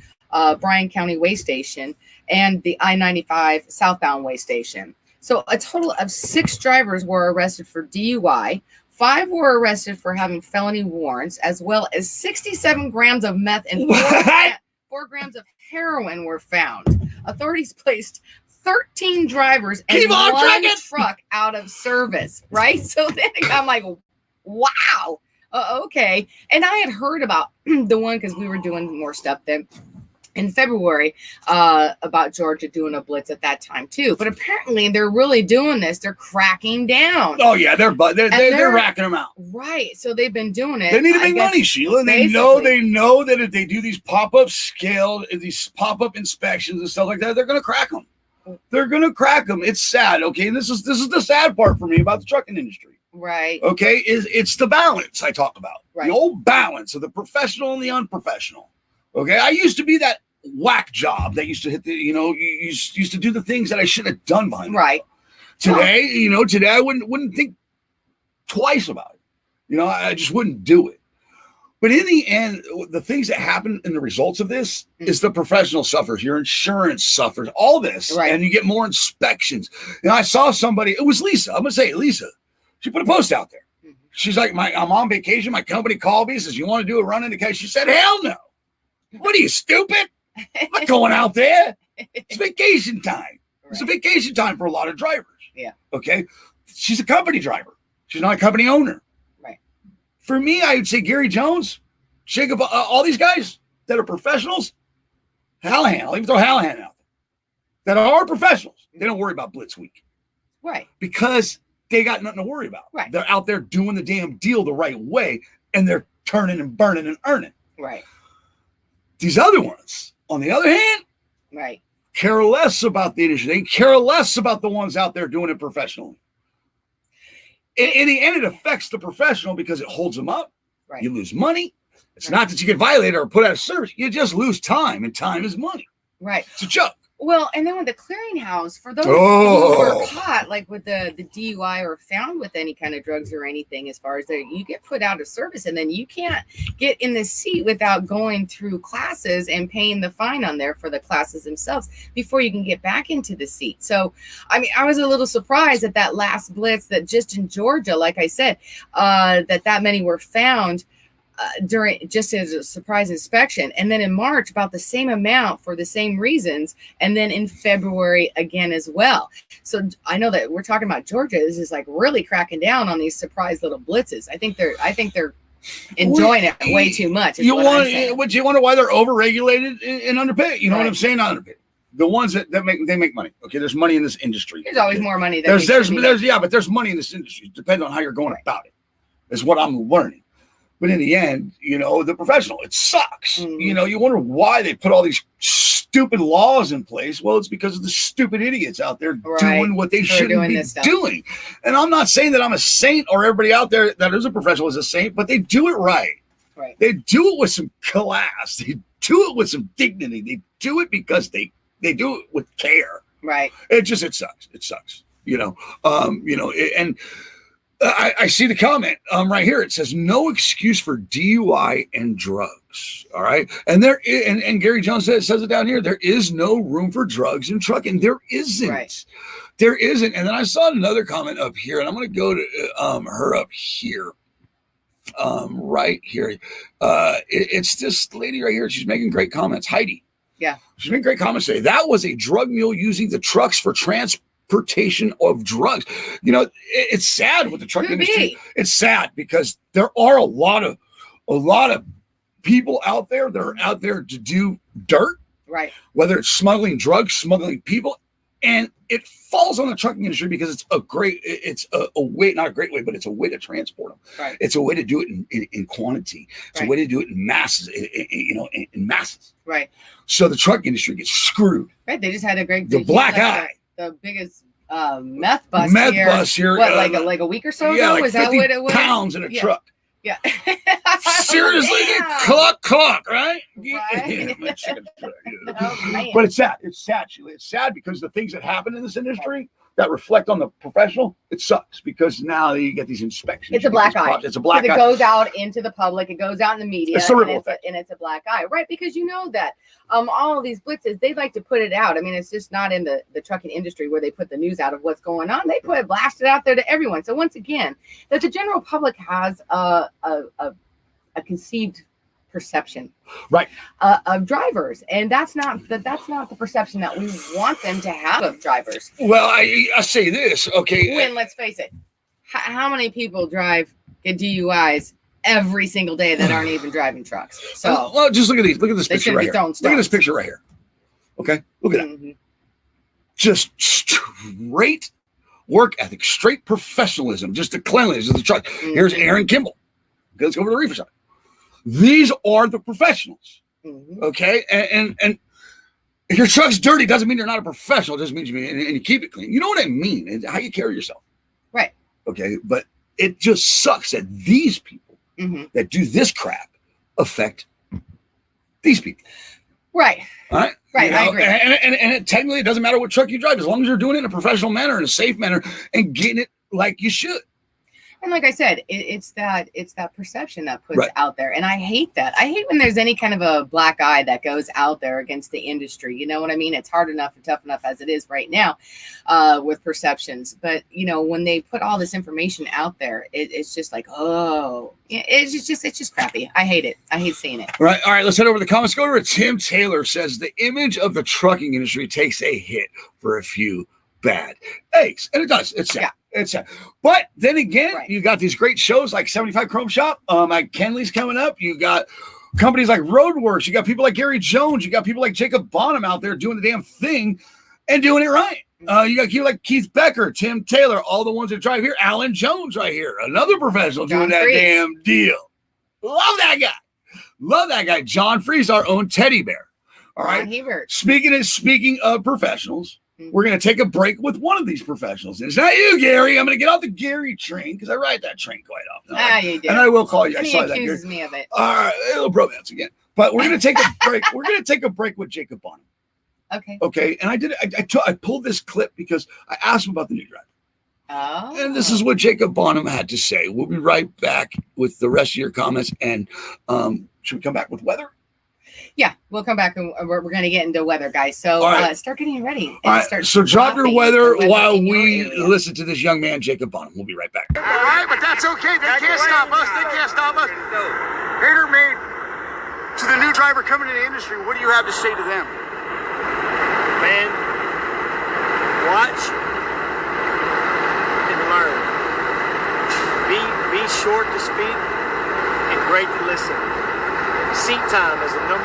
Bryan County Way Station and the I-95 southbound Way Station. So a total of 6 drivers were arrested for DUI. 5 were arrested for having felony warrants, as well as 67 grams of meth and 4 grams of heroin were found. Authorities placed 13 drivers and one truck out of service, right? So then I'm like, wow, okay. And I had heard about the one because we were doing more stuff then in February about Georgia doing a blitz at that time too. But apparently they're really doing this. They're cracking down. Oh yeah, they're racking them out. Right. So they've been doing it. They need to make money, Sheila. And they know that if they do these pop-up scale, these pop-up inspections and stuff like that, they're gonna crack them. They're gonna crack them. It's sad. Okay. This is the sad part for me about the trucking industry. Right. Okay. It's the balance I talk about. Right. The old balance of the professional and the unprofessional. Okay, I used to be that whack job that used to hit the, you used to do the things that I should have done by now. Right. Today I wouldn't think twice about it. I just wouldn't do it. But in the end, the things that happen in the results of this is the professional suffers, your insurance suffers, all this, and you get more inspections. I saw somebody, it was Lisa. I'm gonna say Lisa. She put a post out there. She's like, I'm on vacation. My company called me, says, you want to do a run in the case? She said, hell no. What are you, stupid? I'm not going out there. It's vacation time. Right. It's a vacation time for a lot of drivers. Yeah. Okay. She's a company driver. She's not a company owner. Right. For me, I would say Gary Jones, Jacob, all these guys that are professionals, Hallahan, I'll even throw Hallahan out there, that are professionals. They don't worry about Blitz Week. Right. Because they got nothing to worry about. Right. They're out there doing the damn deal the right way, and they're turning and burning and earning. Right. These other ones, on the other hand, right, care less about the industry. They care less about the ones out there doing it professionally. In the end, it affects the professional because it holds them up. Right. You lose money. It's not that you get violated or put out of service. You just lose time, and time is money. Right. It's a joke. Well, and then with the clearinghouse, for those who were caught, like with the DUI or found with any kind of drugs or anything, as far as that, you get put out of service, and then you can't get in the seat without going through classes and paying the fine on there for the classes themselves before you can get back into the seat. So, I mean, I was a little surprised at that last blitz that just in Georgia, like I said, that many were found during just as a surprise inspection, and then in March about the same amount for the same reasons, and then in February again as well. So I know that we're talking about Georgia. This is like really cracking down on these surprise little blitzes. I think they're enjoying it way too much. You wonder why they're overregulated and underpaid. You know what I'm saying? Not underpaid. The ones that make money. Okay, there's money in this industry. There's always more money. But there's money in this industry. It depends on how you're going about it. Is what I'm learning. But in the end, the professional, it sucks. Mhm. You wonder why they put all these stupid laws in place. Well, it's because of the stupid idiots out there doing what they shouldn't be doing. And I'm not saying that I'm a saint or everybody out there that is a professional is a saint, but they do it right. Right. They do it with some class. They do it with some dignity. They do it because they do it with care. Right. It sucks. It sucks. And I see the comment right here. It says no excuse for DUI and drugs. All right. And and Gary Jones says it down here. There is no room for drugs in trucking. There isn't. Right. There isn't. And then I saw another comment up here, and I'm going to go to her up here. Right here. It's this lady right here. She's making great comments. Heidi. Yeah. She's making great comments today. That was a drug mule using the trucks for transportation of drugs. It's sad with the truck industry. It's sad because there are a lot of people out there that are out there to do dirt. Right. Whether it's smuggling drugs, smuggling people. And it falls on the trucking industry because it's a way, not a great way, but it's a way to transport them. Right. It's a way to do it in quantity. It's a way to do it in masses, in masses. Right. So the truck industry gets screwed. Right. They just had a great, the black eye. The biggest meth bust here. What, like a week or so ago? Like was 50 that what it was? pounds in a truck. Yeah. Seriously, clock, right? Right. But it's sad. It's sad, Sheila. It's sad because the things that happen in this industry that reflect on the professional, it sucks because now you get these inspections. It's a black eye. It's a black eye. It goes out into the public. It goes out in the media. It's a ripple effect. And it's a black eye, right? Because that all of these blitzes, they like to put it out. I mean, it's just not in the trucking industry where they put the news out of what's going on. They blast it out there to everyone. So once again, that the general public has a conceived perception, right, of drivers, and that's not the perception that we want them to have of drivers. Well, I say this, okay. When let's face it, how many people get DUIs every single day that aren't even driving trucks? So, well, just look at these. Look at this picture right here. Look at this picture right here. Okay, look at that. Just straight work ethic, straight professionalism, just the cleanliness of the truck. Here's Aaron Kimball. Okay, let's go over to the reefer side. These are the professionals. Okay, and if your truck's dirty doesn't mean you're not a professional. It just means and you keep it clean. You know what I mean? And how you carry yourself. Right. Okay, but it just sucks that these people that do this crap affect these people. Right. All right. Right. I agree. And technically, it doesn't matter what truck you drive, as long as you're doing it in a professional manner, in a safe manner, and getting it like you should. And like I said, it's that perception that puts out there. And I hate that. I hate when there's any kind of a black eye that goes out there against the industry. You know what I mean? It's hard enough and tough enough as it is right now with perceptions. But, when they put all this information out there, it's just like, oh, it's just crappy. I hate it. I hate seeing it. All right. Let's head over to the comments. Go over to Tim Taylor. Says the image of the trucking industry takes a hit for a few bad eggs. And it does. It's sad. Yeah. It's sad. But then again, you got these great shows like 75 Chrome Shop. Like Kenley's coming up. You got companies like Roadworks. You got people like Gary Jones. You got people like Jacob Bonham out there doing the damn thing and doing it right. You got people like Keith Becker, Tim Taylor, all the ones that drive here. Alan Jones right here, another professional doing that damn deal. Love that guy. Love that guy. John Freeze, our own teddy bear. All right. Speaking of professionals, we're going to take a break with one of these professionals. And it's not you, Gary. I'm going to get off the Gary train because I ride that train quite often. You do. And I will call you. And I saw that. He accuses me of it. All right. A little bromance again. But we're going to take a break. We're going to take a break with Jacob Bonham. Okay. Okay. And I pulled this clip because I asked him about the new driver. Oh. And this is what Jacob Bonham had to say. We'll be right back with the rest of your comments. And should we come back with weather? Yeah, we'll come back and we're going to get into weather, guys. So start getting ready. All right, so drop your weather while we listen to this young man, Jacob Bonham. We'll be right back. All right, but that's okay. They can't stop us. They can't stop us. Hater made to the new driver coming to the industry. What do you have to say to them? Man, watch and learn. Be short to speak and great to listen. Seat time is the #1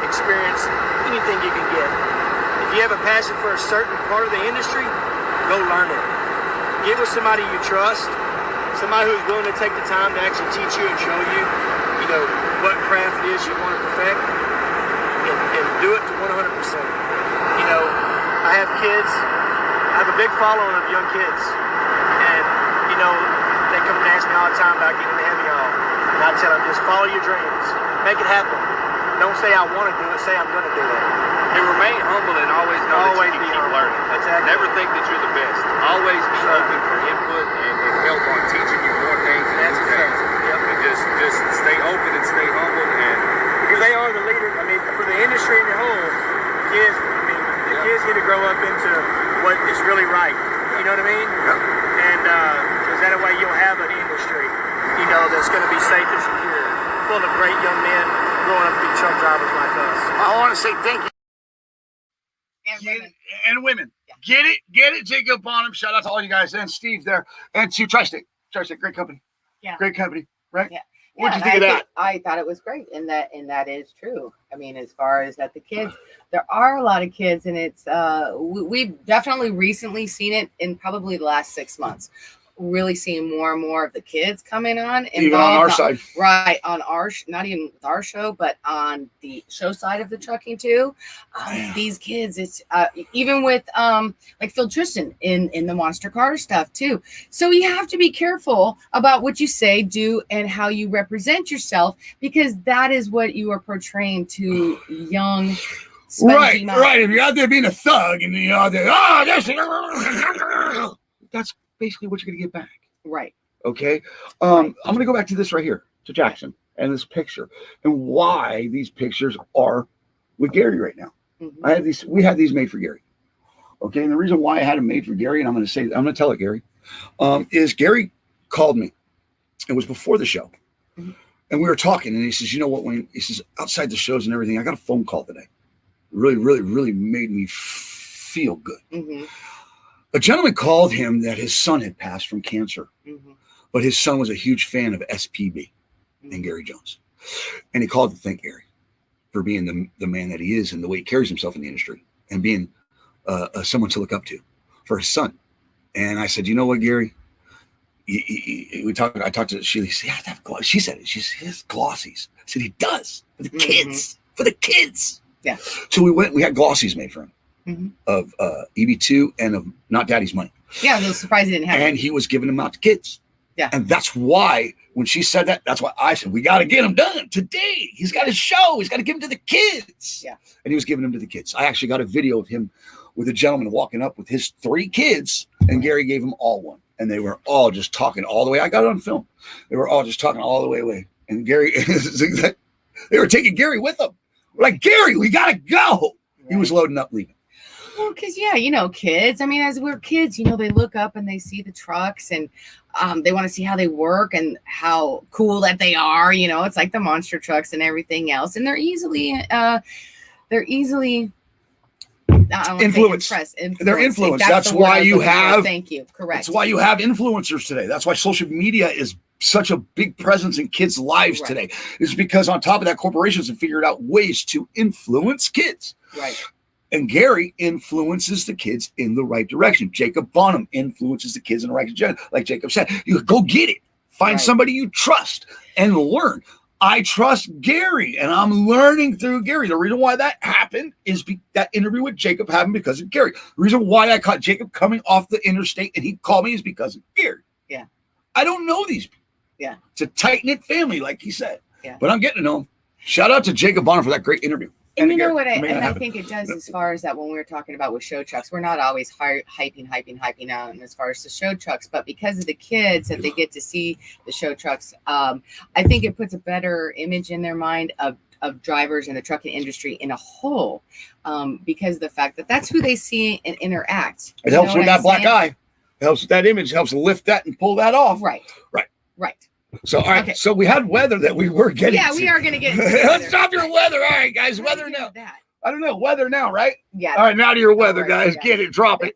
experience, anything you can get. If you have a passion for a certain part of the industry, go learn it. Get with somebody you trust somebody who's willing to take the time to actually teach you and show you, you know, what craft it is you want to perfect, and do it to 100%. You know, I have kids. I have a big following of young kids, and you know, they come and ask me all the time about getting the heavy on, and I tell them, just follow your dreams, make it happen. Don't say I want to do it. Say I'm going to do it. And remain humble and always know Always that you be can keep humble. learning. Exactly. Never think that you're the best. Always be open for input and help on teaching you more things and That's new a things. fact. Yep. And just stay open and stay humble. And Because they are the leader. I mean, for the industry in the whole, kids. I mean, the kids need to grow up into what is really right. You know what I mean? And because that way you'll have an industry, you know, that's going to be safe and secure, full of great young men growing up to be truck drivers like us. I want to say thank you. And women. And women. Yeah. Get it, Jacob Bonham. Shout out to all you guys and Steve there. And to Tri-State. Tri-State, great company. Yeah. Great company, right? Yeah. What'd you Yeah, think of and that? I thought it was great, and that is true. I mean, as far as that, the kids, there are a lot of kids, and it's we've definitely recently seen it in probably the last 6 months. Really seeing more and more of the kids coming on, Even on our involved, side. right? On our not even with our show, but on the show side of the trucking too. These kids, it's even with like Phil Tristan in the monster car stuff too. So you have to be careful about what you say, do, and how you represent yourself, because that is what you are portraying to young. Right, minds. right. If you're out there being a thug and you're out there, that's basically what you're going to get back. Right. Okay. I'm going to go back to this right here, to Jackson and this picture, and why these pictures are with Gary right now. Mhm. We had these made for Gary. Okay. And the reason why I had them made for Gary, and I'm going to tell it, Gary, is Gary called me. It was before the show. Mhm. And we were talking, and he says, you know what, Wayne? He says, outside the shows and everything, I got a phone call today. Really, really, really made me feel good. Mhm. A gentleman called him that his son had passed from cancer, Mhm. but his son was a huge fan of SPB and Gary Jones. And he called to thank Gary for being the man that he is and the way he carries himself in the industry and being someone to look up to for his son. And I said, you know what, Gary? I talked to Sheila. She said it. She has glossies. I said, he does for the kids. For the kids. Yeah. So we had glossies made for him. Of EB2 and of Not Daddy's Money. Yeah, I was surprised he didn't have And it. he was giving them out to kids. Yeah. And that's why when she said that, that's why I said, we got to get him done today. He's got his show. He's got to give him to the kids. Yeah. And he was giving them to the kids. I actually got a video of him with a gentleman walking up with his 3 kids, and Gary gave them all one. And they were all just talking all the way. I got it on film. They were all just talking all the way away. And Gary, they were taking Gary with them. We're like, Gary, we got to go. Right. He was loading up, leaving. Well, because, yeah, you know, kids, I mean, as we're kids, you know, they look up and they see the trucks and they want to see how they work and how cool that they are. You know, it's like the monster trucks and everything else. And they're easily influenced. They're influenced. That's why you have. Thank you. Correct. That's why you have influencers today. That's why social media is such a big presence in kids' lives today. It's because on top of that, corporations have figured out ways to influence kids. Right. And Gary influences the kids in the right direction. Jacob Bonham influences the kids in the right direction. Like Jacob said, you go get it. Find somebody you trust and learn. I trust Gary, and I'm learning through Gary. The reason why that happened is that interview with Jacob happened because of Gary. The reason why I caught Jacob coming off the interstate and he called me is because of Gary. Yeah. I don't know these people. Yeah. It's a tight-knit family, like he said. Yeah. But I'm getting to know him. Shout out to Jacob Bonham for that great interview. And you know what I think it does as far as that when we were talking about with show trucks, we're not always hyping out and as far as the show trucks, but because of the kids that they get to see the show trucks, I think it puts a better image in their mind of drivers in the trucking industry in a whole, because of the fact that that's who they see and interact. It helps with that black eye. It helps with that image. It helps lift that and pull that off. Right. So, all right. Okay. So we had weather that we were getting. Yeah, we are going to get into Let's stop your weather. All right, guys. Weather now. I don't know. Weather now, right? Yeah. All right. Now to your weather, guys. Get it. Drop it.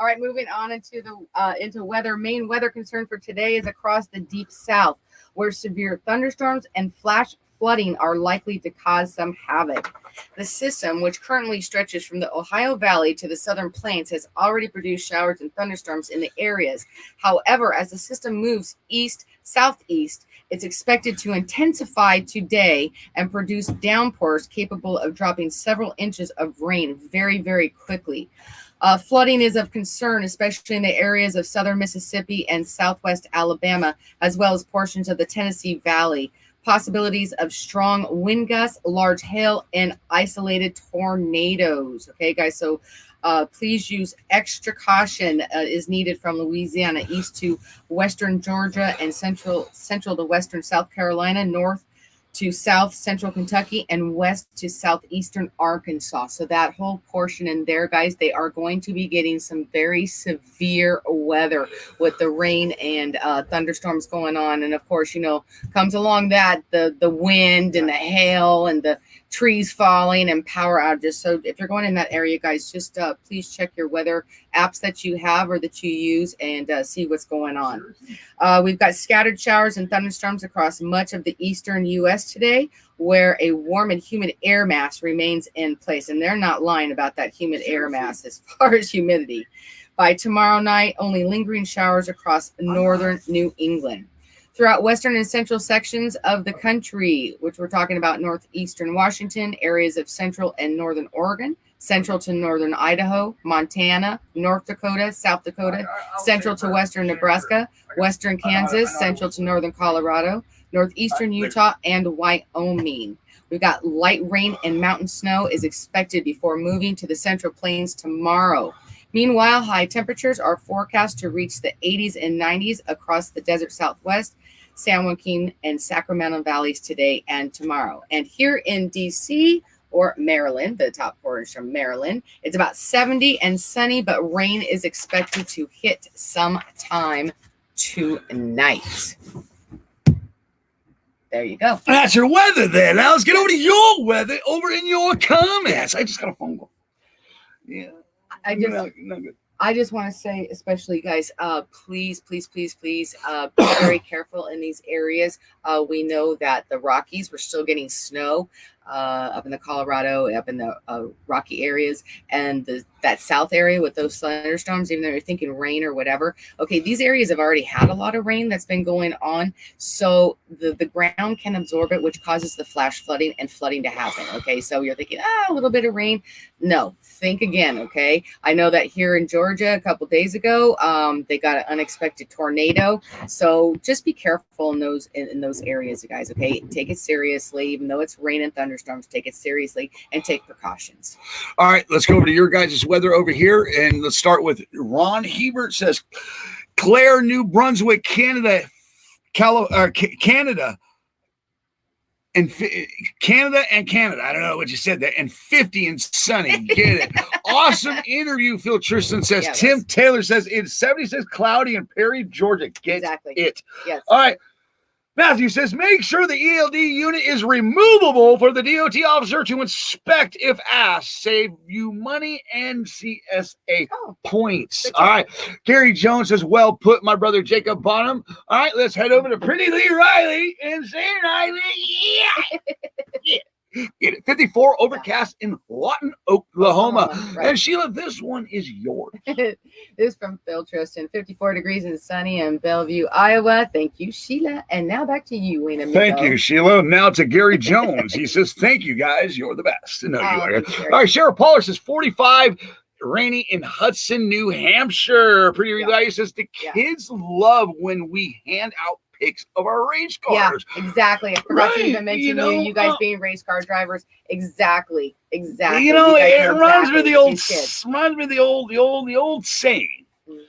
All right. Moving on into weather. Main weather concern for today is across the deep south, where severe thunderstorms and flash flooding are likely to cause some havoc. The system, which currently stretches from the Ohio Valley to the southern plains, has already produced showers and thunderstorms in the areas. However, as the system moves east-southeast, it's expected to intensify today and produce downpours capable of dropping several inches of rain very, very quickly. Flooding is of concern, especially in the areas of southern Mississippi and southwest Alabama, as well as portions of the Tennessee Valley. Possibilities of strong wind gusts, large hail, and isolated tornadoes. Okay, guys, so please use extra caution is needed from Louisiana east to western Georgia and central to western South Carolina, north to south central Kentucky, and west to southeastern Arkansas. So that whole portion in there, guys, they are going to be getting some very severe weather with the rain and thunderstorms going on. And of course, you know, comes along that the wind and the hail and the trees falling and power outages. So if you're going in that area, guys, just please check your weather apps that you have or that you use and see what's going on. We've got scattered showers and thunderstorms across much of the eastern U.S. today, where a warm and humid air mass remains in place. And they're not lying about that humid air mass as far as humidity. By tomorrow night, only lingering showers across northern New England. Throughout western and central sections of the country, which we're talking about northeastern Washington, areas of central and northern Oregon, central to northern Idaho, Montana, North Dakota, South Dakota, central to western Nebraska, western Kansas, central to northern Colorado, northeastern Utah, and Wyoming. We've got light rain and mountain snow is expected before moving to the central plains tomorrow. Meanwhile, high temperatures are forecast to reach the 80s and 90s across the desert Southwest, San Joaquin, and Sacramento valleys today and tomorrow. And here in D.C., or Maryland, the top portion from Maryland, it's about 70 and sunny, but rain is expected to hit sometime tonight. There you go. That's your weather there. Now let's get over to your weather over in your comments. I just got a phone call. Yeah. I just want to say, especially guys, please be very careful in these areas. We know that the Rockies, we're still getting snow up in the Colorado, up in the Rocky areas, and that south area with those thunderstorms, even though you're thinking rain or whatever. Okay, these areas have already had a lot of rain that's been going on, so the ground can absorb it, which causes the flash flooding and flooding to happen. Okay, so you're thinking, a little bit of rain. No, think again. Okay, I know that here in Georgia a couple days ago, they got an unexpected tornado. So just be careful in those areas, you guys. Okay, take it seriously, even though it's rain and thunderstorms. Take it seriously and take precautions. All right, let's go over to your guys' weather over here, and let's start with Ron Hebert. Says Clare, New Brunswick, Canada, Canada and Canada. I don't know what you said there. And 50 and sunny. Get it? Awesome interview. Phil Tristan says. Yeah, Tim Taylor says it's 76 cloudy in Perry, Georgia. Get it? Yes. All right. Matthew says, make sure the ELD unit is removable for the DOT officer to inspect if asked. Save you money and CSA points. All right. Gary Jones says, well put, my brother Jacob Bonham. All right, let's head over to Pretty Lee Riley and say, Riley, yeah. Get it. 54 overcast in Lawton, Oklahoma. Right. And Sheila, this one is yours. This is from Phil Tristan. 54 degrees and sunny in Bellevue, Iowa. Thank you, Sheila. And now back to you, Wayne. Thank you, Sheila. Now to Gary Jones. He says, thank you, guys. You're the best. No, you are. All right, Sheriff Pollard says 45. Rainy in Hudson, New Hampshire. Pretty Riley says the kids love when we hand out pics of our race cars. Yeah, exactly. I forgot to even mention you guys being race car drivers. Exactly. You know, it reminds me of the old saying. Mm-hmm.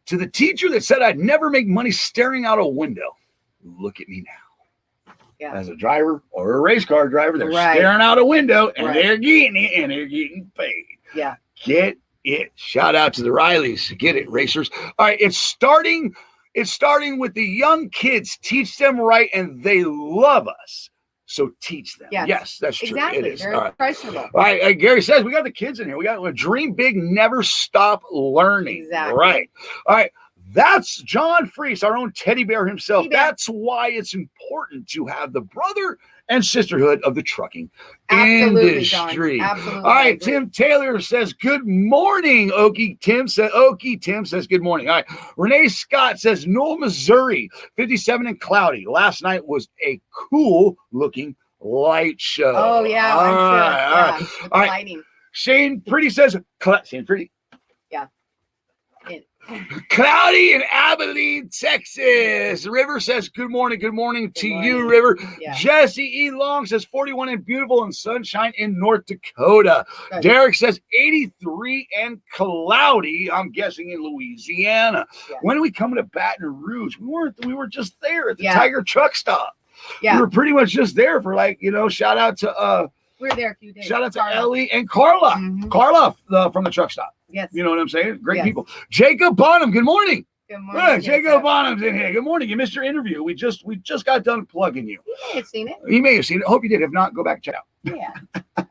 To the teacher that said I'd never make money staring out a window. Look at me now. Yeah. As a driver or a race car driver, they're staring out a window and they're getting it and they're getting paid. Yeah. Get it. Shout out to the Rileys. Get it, racers. All right, it's starting with the young kids. Teach them right, and they love us. So teach them. Yes, that's true. Exactly. It is. They're impressionable. All right. Gary says we got the kids in here. We got dream big, never stop learning. Exactly. Right. All right. That's John Freese, our own teddy bear himself. Teddy bear. That's why it's important to have the brother and sisterhood of the trucking Absolutely, industry. John. Absolutely. All I right, agree. Tim Taylor says, good morning, Okie. Tim says, good morning. All right, Renee Scott says, Knoll, Missouri, 57 and cloudy. Last night was a cool looking light show. Oh, yeah. I'm sure. Yeah. With the All right. lighting. Shane Pretty says, Shane Pretty. Yeah. Cloudy in Abilene, Texas. River says, good morning to morning. you, River. Yeah. Jesse E. Long says, 41 and beautiful and sunshine in North Dakota. Good. Derek says, 83 and cloudy, I'm guessing in Louisiana. Yeah. When are we coming to Baton Rouge? We were just there at the Yeah. Tiger Truck Stop. Yeah. We were pretty much just there for shout out to We were there a few days. shout out to Carla. Ellie and Carla. Mhm. Carla from the truck stop. Yes. You know what I'm saying? Great Yes. people. Jacob Bonham, good morning. Good morning. Look, Jacob Bonham's in here. Good morning. You missed your interview. We just got done plugging you. You may have seen it. You may have seen it. Hope you did. If not, go back and check it out. Yeah.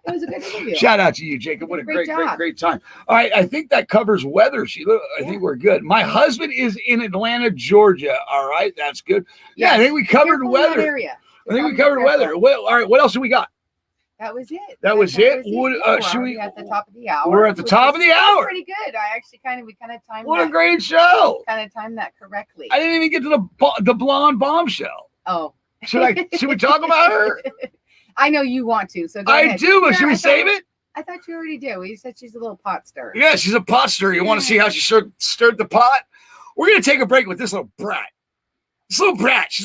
It was a good interview. Shout out to you, Jacob. What a Great great job. time. All right, I think that covers weather, Sheila. I think we're good. My husband is in Atlanta, Georgia. All right, that's good. Yeah, I Yes. think we covered Careful in that weather. area. I think we Just covered be careful. weather. Well, all right, what else do we got? That was it. That was it? Would, Yeah, we're should already we- at the top of the hour? We're at the which top of the that was hour. Pretty good. We kind of timed What a that. great show. Kind of timed that correctly. I didn't even get to the blonde bombshell. Oh. Should we talk about her? I know you want to, so go I ahead. do, but Yeah, should we I thought- save it? I thought you already did. You said she's a little pot stirrer. Yeah, she's a pot stirrer. You want to see how she stirred the pot? We're going to take a break with this little brat. She's a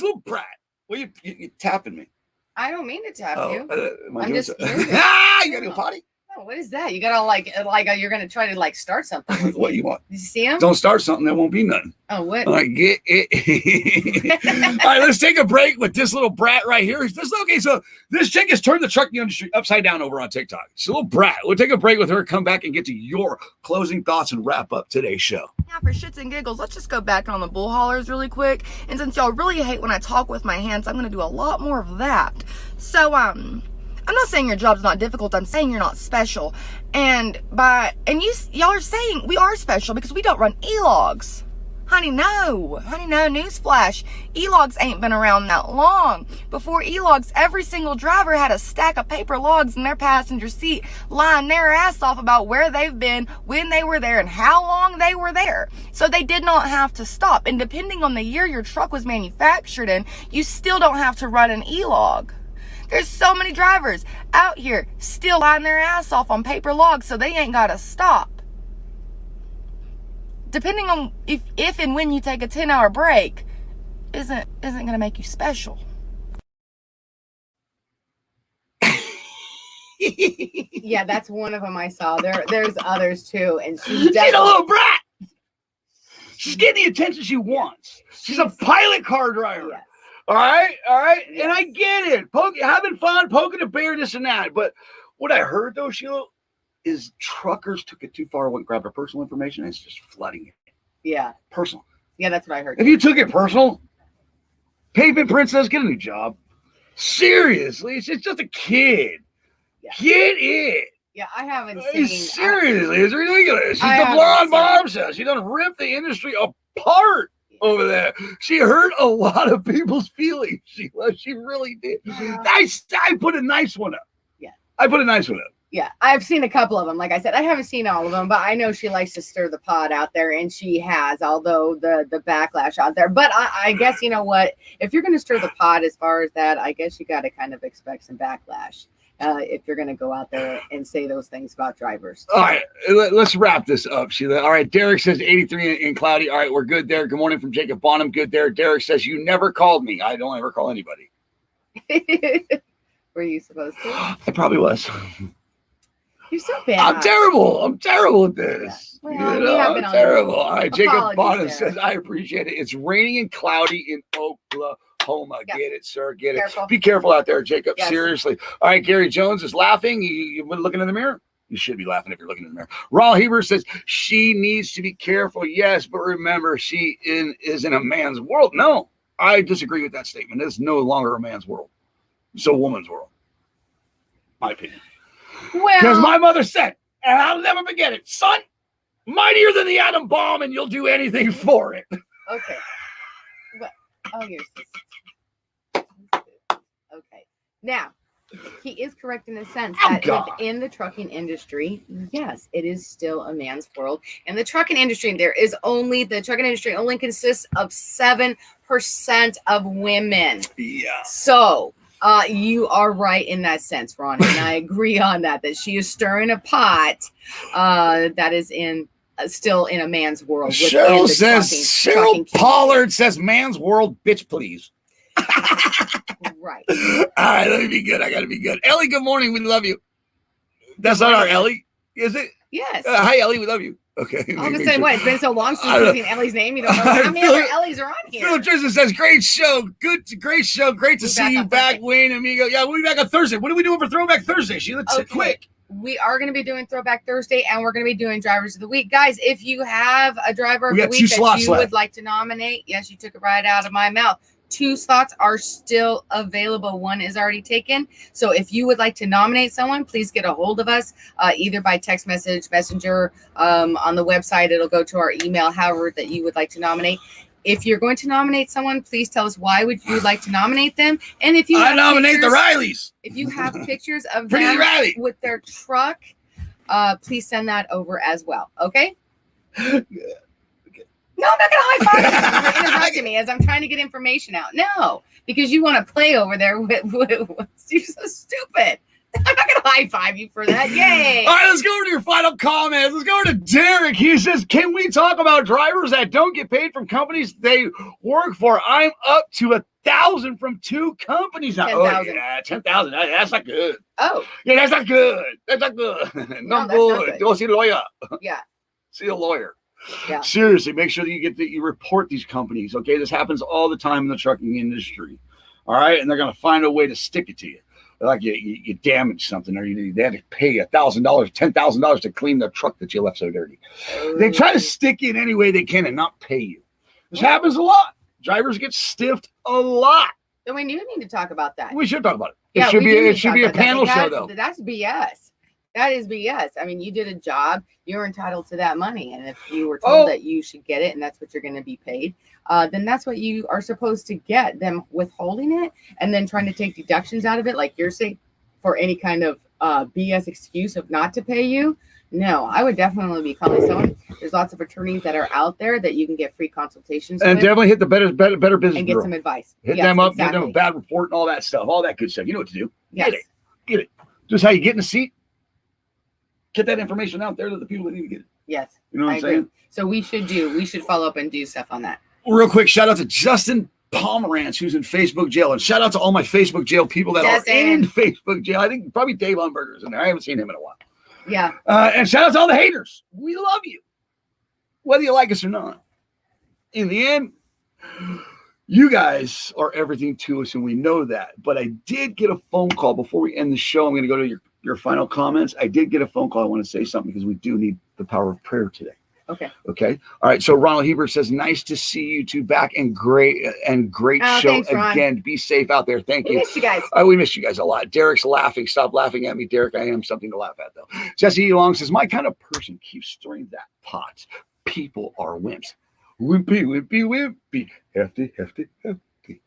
little brat. Well, you tapping me. I don't mean to tap you. Am I I'm doing just so- curious. You got to go potty? Oh, what is that? You gotta like you're gonna try to start something. With What me. you want? Did you see him? Don't start something, there won't be nothing. Oh, what? All right, get it. All right, let's take a break with this little brat right here. So this chick has turned the trucking industry upside down over on TikTok. She's a little brat. We'll take a break with her, come back and get to your closing thoughts and wrap up today's show. Now, for shits and giggles, let's just go back on the bull hollers really quick. And since y'all really hate when I talk with my hands, I'm going to do a lot more of that. So, I'm not saying your job's not difficult. I'm saying you're not special. And y'all are saying we are special because we don't run e-logs. Honey, no. Newsflash. E-logs ain't been around that long. Before e-logs, every single driver had a stack of paper logs in their passenger seat, lying their ass off about where they've been, when they were there, and how long they were there. So they did not have to stop. And depending on the year your truck was manufactured in, you still don't have to run an e-log. There's so many drivers out here still lying their ass off on paper logs, so they ain't gotta stop. Depending on if and when you take a 10-hour break, isn't gonna make you special. Yeah, that's one of them I saw. There's others too, and she's She's a little brat. She's getting the attention she wants. She's a pilot car driver. Yes. All right. Yes. And I get it. Having fun, poking a bear, this and that. But what I heard, though, Sheila, is truckers took it too far, went grabbed her personal information, and it's just flooding it. Yeah. Personal. Yeah, that's what I heard. If you took it personal, Pavement Princess, get a new job. Seriously, she's just a kid. Yeah. Get it. Yeah, I haven't seen. Seriously, it's ridiculous. She's I the haven't blonde seen- bombshell. She done ripped the industry apart over there. She hurt a lot of people's feelings. She really did. Yeah. I put a nice one up. Yeah. I put a nice one up. Yeah, I've seen a couple of them. Like I said, I haven't seen all of them, but I know she likes to stir the pot out there, and she has, although the backlash out there. But I guess, you know what? If you're going to stir the pot as far as that, I guess you got to kind of expect some backlash if you're going to go out there and say those things about drivers. All right, let's wrap this up, Sheila. All right, Derek says 83 and cloudy. All right, we're good there. Good morning from Jacob Bonham. Good there. Derek says, you never called me. I don't ever call anybody. Were you supposed to? I probably was. You're so bad. I'm terrible at this. Well, You we know, have I'm been on terrible. All right, Jacob apologies Bonham there. says, I appreciate it. It's raining and cloudy in Oklahoma. Yes. Get it, sir. Get it. Careful. Be careful out there, Jacob. Yes. Seriously. All right, Gary Jones is laughing. You been looking in the mirror? You should be laughing if you're looking in the mirror. Raul Heber says, she needs to be careful. Yes, but remember, she is in a man's world. No, I disagree with that statement. It's no longer a man's world. It's a woman's world. My opinion. Because Well, my mother said, and I'll never forget it, son, mightier than the atom bomb, and you'll do anything for it. Okay. What? Oh, here's this. Okay. Now, he is correct in the sense that within the trucking industry, yes, it is still a man's world. In the trucking industry, the trucking industry only consists of 7% of women. Yeah. So you are right in that sense, Ron, and I agree on that she is stirring a pot that is still in a man's world. Cheryl Pollard says man's world, bitch, please. Right. All right, let me be good. I got to be good. Ellie, good morning. We love you. That's not our Ellie, is it? Yes. Hi, Ellie. We love you. Okay. I was going to say, what? It's been so long since you've seen Ellie's name. You don't know how many other Ellies are on here. Phil Tristan says, great show. Great show. Great to see you back, Wayne, amigo. Yeah, we'll be back on Thursday. What are we doing for Throwback Thursday? Sheila, quick. We are going to be doing Throwback Thursday, and we're going to be doing Drivers of the Week. Guys, if you have a driver of the week that you would like to nominate, yes, you took it right out of my mouth. 2 slots are still available. 1 is already taken. So if you would like to nominate someone, please get a hold of us, either by text message, messenger, on the website. It'll go to our email, however that you would like to nominate. If you're going to nominate someone, please tell us why would you like to nominate them. And if you nominate the Rileys. If you have pictures of them with their truck, please send that over as well. Okay? No, I'm not going to high five you. You're interrupting me as I'm trying to get information out. No, because you want to play over there with you're so stupid. I'm not going to high five you for that. Yay. All right, let's go over to your final comments. Let's go over to Derek. He says, can we talk about drivers that don't get paid from companies they work for? I'm up to 1,000 from 2 companies now. 10,000. Oh, yeah, 10,000. That's not good. Oh. Yeah, that's not good. That's not good. No, that's not good. Go see a lawyer. Yeah. See a lawyer. Yeah. Seriously, make sure that you report these companies. Okay, this happens all the time in the trucking industry. All right, and they're gonna find a way to stick it to you. Like you damage something, or they had to pay $1,000, $10,000 to clean the truck that you left so dirty. They try to stick you in any way they can and not pay you. This happens a lot. Drivers get stiffed a lot. So we do need to talk about that. We should talk about it. Yeah, it should be a panel show, though. That's BS. That is BS. I mean, you did a job. You're entitled to that money. And if you were told that you should get it and that's what you're going to be paid, then that's what you are supposed to get. Them withholding it and then trying to take deductions out of it, like you're saying, for any kind of BS excuse of not to pay you. No, I would definitely be calling someone. There's lots of attorneys that are out there that you can get free consultations and with. Definitely hit the Better Business and get Bureau. some advice. Hit them up, give them a bad report and all that stuff, all that good stuff. You know what to do. Yes. Get it. Just how you get in the seat. Get that information out there to the people that need to get it. Yes. You know what I'm saying? So we should follow up and do stuff on that. Real quick, shout out to Justin Pomerantz, who's in Facebook jail. And shout out to all my Facebook jail people that are in Facebook jail. I think probably Dave Umberger's in there. I haven't seen him in a while. Yeah. And shout out to all the haters. We love you. Whether you like us or not. In the end, you guys are everything to us, and we know that. But I did get a phone call before we end the show. I'm going to go to your final comments. I did get a phone call. I want to say something because we do need the power of prayer today. Okay. All right. So Ronald Hebert says, nice to see you two back, and great show thanks, again. Be safe out there. Thank you. We missed you guys. We missed you guys a lot. Derek's laughing. Stop laughing at me, Derek. I am something to laugh at, though. Jesse Long says, my kind of person keeps stirring that pot. People are wimps. Wimpy, wimpy, wimpy. Hefty, hefty, hefty.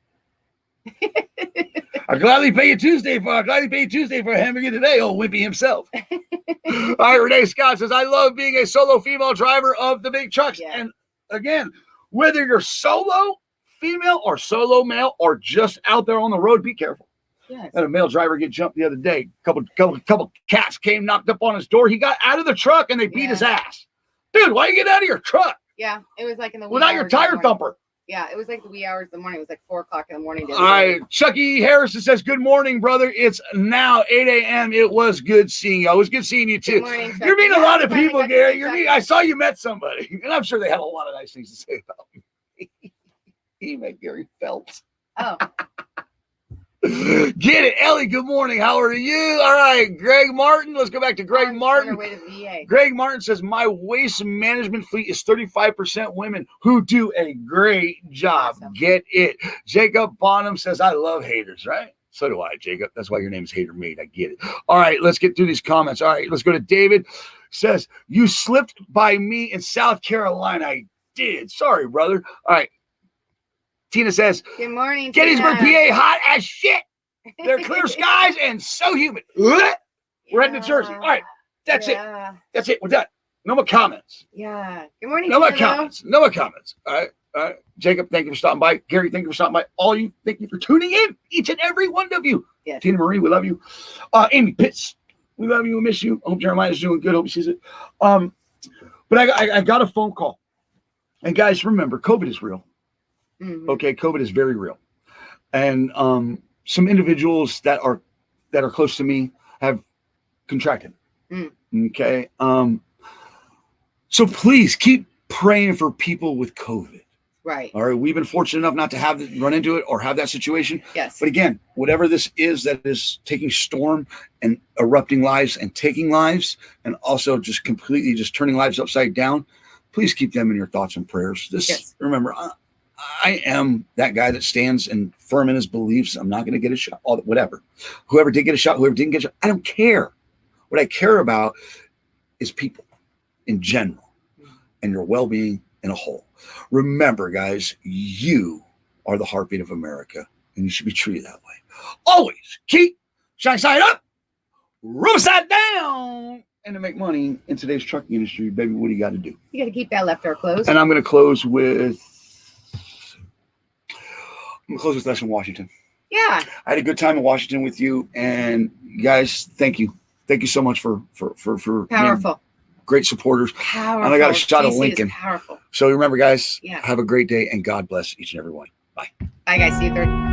I'll gladly pay you Tuesday for a hamburger today, old Wimpy himself. All right, Renee Scott says, I love being a solo female driver of the big trucks. Yeah. And again, whether you're solo female or solo male or just out there on the road, be careful. Yes. Had a male driver get jumped the other day. Couple cats came, knocked up on his door. He got out of the truck and they beat his ass. Dude, why you get out of your truck? Yeah, it was like in the without your tire thumper. Yeah, it was like the wee hours of the morning. It was like 4 o'clock in the morning. All right, Chucky Harrison says, good morning, brother. It's now 8 a.m. It was good seeing you. It was good seeing you, too. Good morning, you're meeting a lot of people, Gary. I saw you met somebody, and I'm sure they had a lot of nice things to say about me. He met Gary Phelps. Oh. Get it, Ellie. Good morning. How are you? All right, Greg Martin. Let's go back to Greg Martin. Greg Martin says, my waste management fleet is 35% women who do a great job. Awesome. Get it. Jacob Bonham says, I love haters, right? So do I, Jacob. That's why your name is Hater Made. I get it. All right, let's get through these comments. All right, let's go to David. Says, you slipped by me in South Carolina. I did. Sorry, brother. All right. Tina says, Good morning, Gettysburg, Tina. PA, hot as shit. They're clear skies and so humid. We're heading to Jersey. All right. That's it. That's it. We're done. No more comments. Yeah. Good morning, No more Tina, though. comments. No more comments. All right. All right. Jacob, thank you for stopping by. Gary, thank you for stopping by. All you, thank you for tuning in. Each and every one of you. Yes. Tina Marie, we love you. Amy Pitts, we love you. We miss you. I hope Jeremiah's doing good. Hope he sees it. But I got a phone call. And guys, remember, COVID is real. Mhm. Okay, COVID is very real. And some individuals that are close to me have contracted. Okay. So please keep praying for people with COVID. Right. All right. We've been fortunate enough not to run into it or have that situation. Yes. But again, whatever this is that is taking storm and erupting lives and taking lives and also just completely just turning lives upside down, please keep them in your thoughts and prayers. Remember, I am that guy that stands and firm in his beliefs. I'm not going to get a shot, whatever. Whoever did get a shot, whoever didn't get a shot, I don't care. What I care about is people in general and your well-being in a whole. Remember, guys, you are the heartbeat of America, and you should be treated that way. Always keep shine side up, room side down, and to make money in today's trucking industry, baby, what do you got to do? You got to keep that left door closed. And I'm going to close with Les in Washington. Yeah. I had a good time in Washington with you, and guys, thank you. Thank you so much for Powerful. Great supporters. Powerful. And I got a shot of GC is Lincoln. Powerful. So remember, guys, Yeah. have a great day, and God bless each and every one. Bye. Bye, guys. See you Thursday.